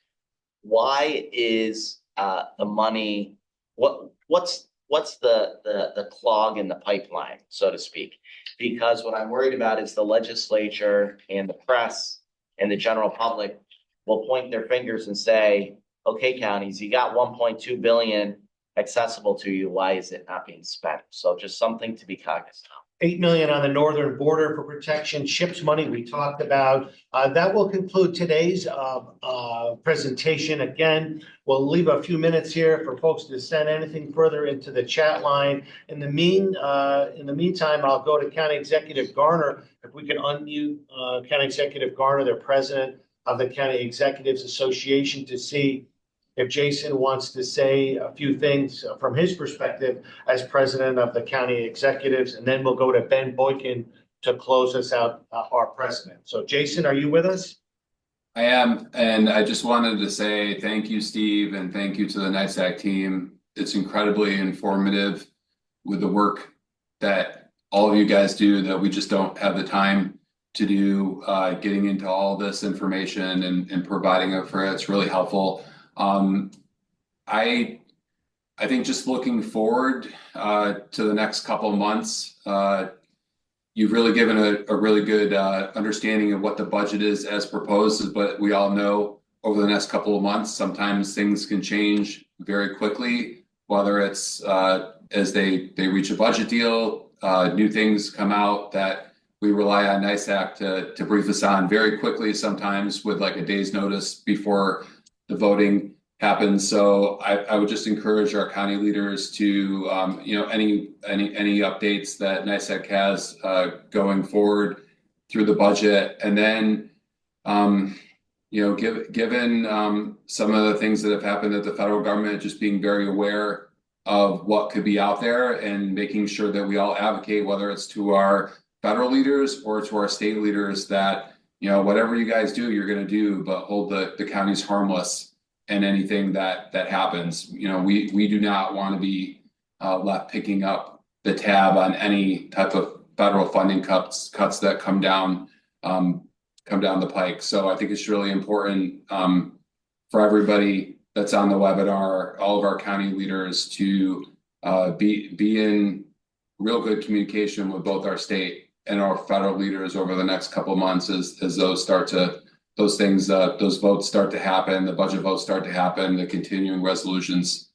Why is the money, what's the clog in the pipeline, so to speak? Because what I'm worried about is the legislature and the press and the general public will point their fingers and say, okay, counties, you got 1.2 billion accessible to you. Why is it not being spent? So just something to be cognizant of. 8 million on the northern border for protection, CHIPS money we talked about. That will conclude today's presentation. Again, we'll leave a few minutes here for folks to send anything further into the chat line. In the meantime, I'll go to County Executive Garner. If we can unmute County Executive Garner, the president of the County Executives Association, to see if Jason wants to say a few things from his perspective as president of the county executives, and then we'll go to Ben Boykin to close us out, our president. So Jason, are you with us? I am, and I just wanted to say thank you, Steve, and thank you to the NYSAC team. It's incredibly informative with the work that all of you guys do that we just don't have the time to do, getting into all this information and providing it for it. It's really helpful. I think just looking forward to the next couple of months, you've really given a really good understanding of what the budget is as proposed, but we all know over the next couple of months, sometimes things can change very quickly, whether it's as they reach a budget deal, new things come out that we rely on NYSAC to brief us on very quickly, sometimes with like a day's notice before the voting happens. So I would just encourage our county leaders to, any updates that NYSAC has going forward through the budget. And then, given some of the things that have happened at the federal government, just being very aware of what could be out there and making sure that we all advocate, whether it's to our federal leaders or to our state leaders, that whatever you guys do, you're going to do, but hold the counties harmless and anything that happens. You know, we do not want to be left picking up the tab on any type of federal funding cuts that come down the pike. So I think it's really important for everybody that's on the webinar, all of our county leaders, to be in real good communication with both our state and our federal leaders over the next couple of months as those votes start to happen, the budget votes start to happen, the continuing resolutions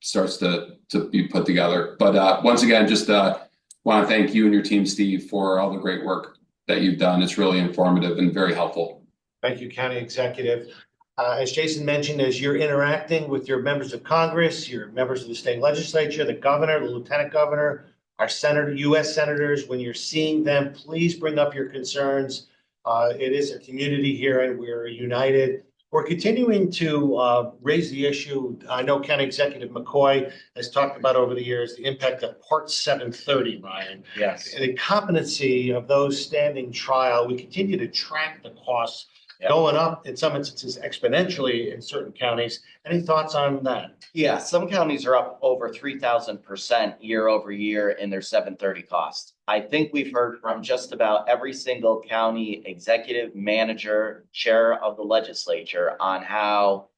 starts to be put together. But once again, just want to thank you and your team, Steve, for all the great work that you've done. It's really informative and very helpful. Thank you, County Executive. As Jason mentioned, as you're interacting with your members of Congress, your members of the state legislature, the governor, the lieutenant governor, our senator, U.S. senators, when you're seeing them, please bring up your concerns. It is a community here and we're united. We're continuing to raise the issue. I know County Executive McCoy has talked about over the years the impact of Part 730, Ryan. Yes. The competency of those standing trial. We continue to track the costs going up in some instances exponentially in certain counties. Any thoughts on that? Yeah, some counties are up over 3,000% year over year in their 730 costs. I think we've heard from just about every single county executive, manager, chair of the legislature on how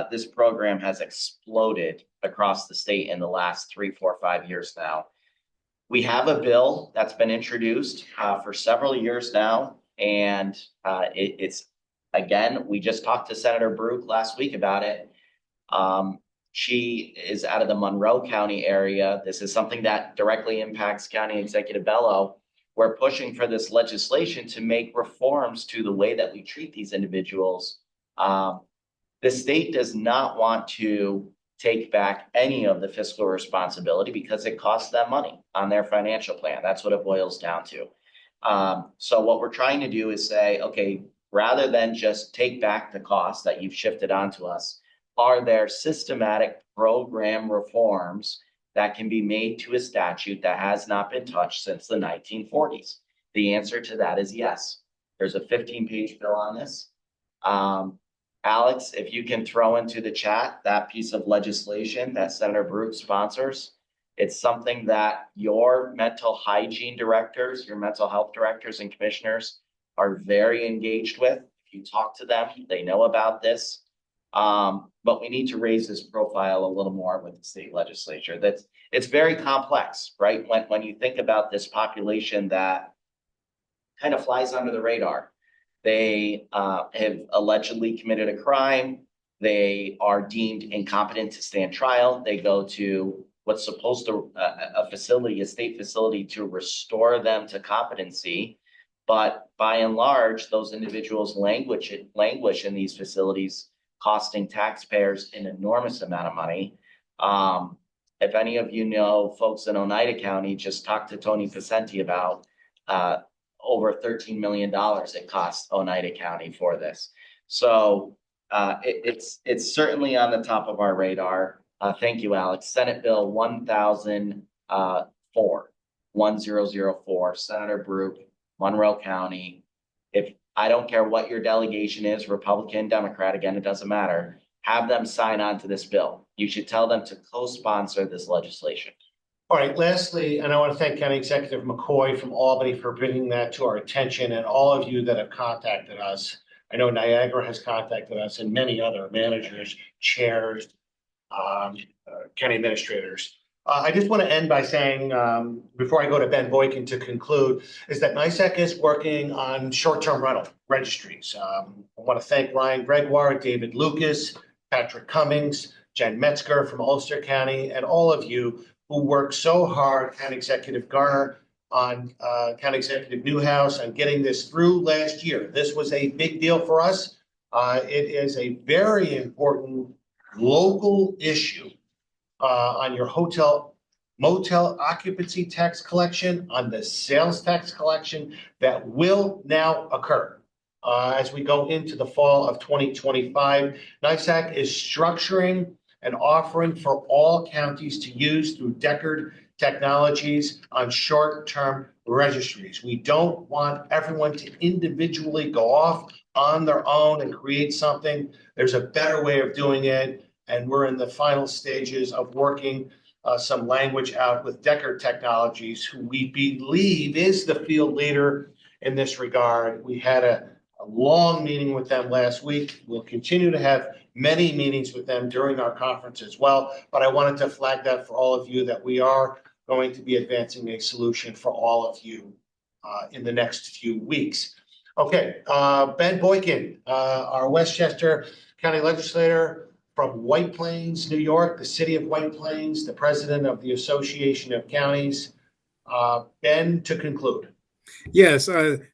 this program has exploded across the state in the last 3, 4, 5 years now. We have a bill that's been introduced for several years now, and it's again, we just talked to Senator Brooke last week about it. She is out of the Monroe County area. This is something that directly impacts County Executive Bello. We're pushing for this legislation to make reforms to the way that we treat these individuals. The state does not want to take back any of the fiscal responsibility because it costs them money on their financial plan. That's what it boils down to. So what we're trying to do is say, okay, rather than just take back the costs that you've shifted onto us, are there systematic program reforms that can be made to a statute that has not been touched since the 1940s? The answer to that is yes. There's a 15-page bill on this. Alex, if you can throw into the chat that piece of legislation that Senator Brooke sponsors, it's something that your mental hygiene directors, your mental health directors and commissioners are very engaged with. If you talk to them, they know about this. But we need to raise this profile a little more with the state legislature. It's very complex, right? When you think about this population that kind of flies under the radar, they have allegedly committed a crime. They are deemed incompetent to stand trial. They go to what's supposed to a facility, a state facility, to restore them to competency. But by and large, those individuals languish in these facilities, costing taxpayers an enormous amount of money. If any of you know folks in Oneida County, just talk to Tony Pacenti about over $13 million it costs Oneida County for this. So it's certainly on the top of our radar. Thank you, Alex. Senate Bill 1004, Senator Brooke, Monroe County. If I don't care what your delegation is, Republican, Democrat, again, it doesn't matter. Have them sign on to this bill. You should tell them to co-sponsor this legislation. All right, lastly, and I want to thank County Executive McCoy from Albany for bringing that to our attention, and all of you that have contacted us. I know Niagara has contacted us and many other managers, chairs, county administrators. I just want to end by saying, before I go to Ben Boykin to conclude, is that NYSAC is working on short-term rental registries. I want to thank Ryan Gregoire, David Lucas, Patrick Cummings, Jen Metzger from Ulster County, and all of you who worked so hard, County Executive Garner, on County Executive Newhouse, on getting this through last year. This was a big deal for us. It is a very important local issue on your hotel motel occupancy tax collection, on the sales tax collection that will now occur as we go into the fall of 2025. NYSAC is structuring an offering for all counties to use through Deckard Technologies on short-term registries. We don't want everyone to individually go off on their own and create something. There's a better way of doing it, and we're in the final stages of working some language out with Decker Technologies, who we believe is the field leader in this regard. We had a long meeting with them last week. We'll continue to have many meetings with them during our conference as well. But I wanted to flag that for all of you, that we are going to be advancing a solution for all of you in the next few weeks. Okay, Ben Boykin, our Westchester County Legislator from White Plains, New York, the city of White Plains, the president of the Association of Counties. Ben, to conclude. Yes,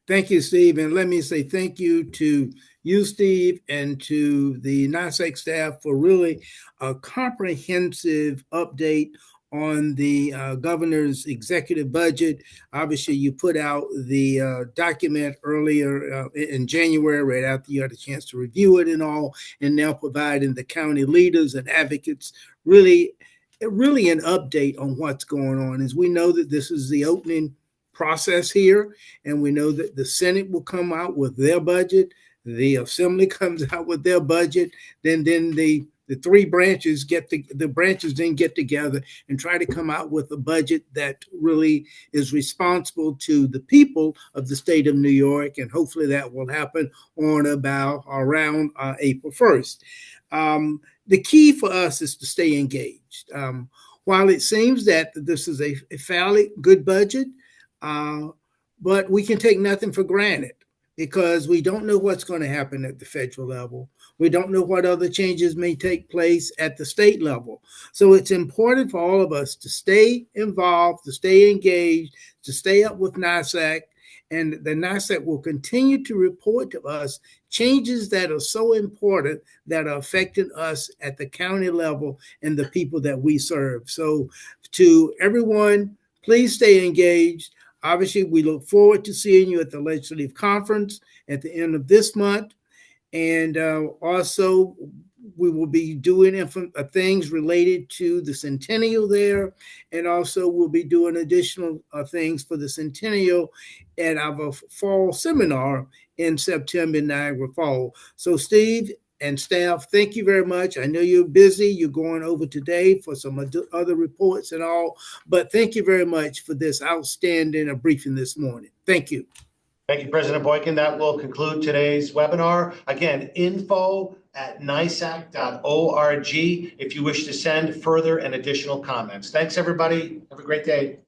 thank you, Steve. And let me say thank you to you, Steve, and to the NYSAC staff for really a comprehensive update on the governor's executive budget. Obviously, you put out the document earlier in January, right after you had a chance to review it and all, and now providing the county leaders and advocates really an update on what's going on. As we know that this is the opening process here, and we know that the Senate will come out with their budget, the Assembly comes out with their budget, then the three branches then get together and try to come out with a budget that really is responsible to the people of the state of New York, and hopefully that will happen on about around April 1st. The key for us is to stay engaged. While it seems that this is a fairly good budget, but we can take nothing for granted, because we don't know what's going to happen at the federal level. We don't know what other changes may take place at the state level. So it's important for all of us to stay involved, to stay engaged, to stay up with NYSAC, and the NYSAC will continue to report to us changes that are so important that are affecting us at the county level and the people that we serve. So to everyone, please stay engaged. Obviously, we look forward to seeing you at the legislative conference at the end of this month. And also, we will be doing things related to the centennial there. And also, we'll be doing additional things for the centennial at our fall seminar in September, Niagara Falls. So, Steve and staff, thank you very much. I know you're busy. You're going over today for some other reports and all, but thank you very much for this outstanding briefing this morning. Thank you. Thank you, President Boykin. That will conclude today's webinar. Again, info@nysac.org if you wish to send further and additional comments. Thanks, everybody. Have a great day.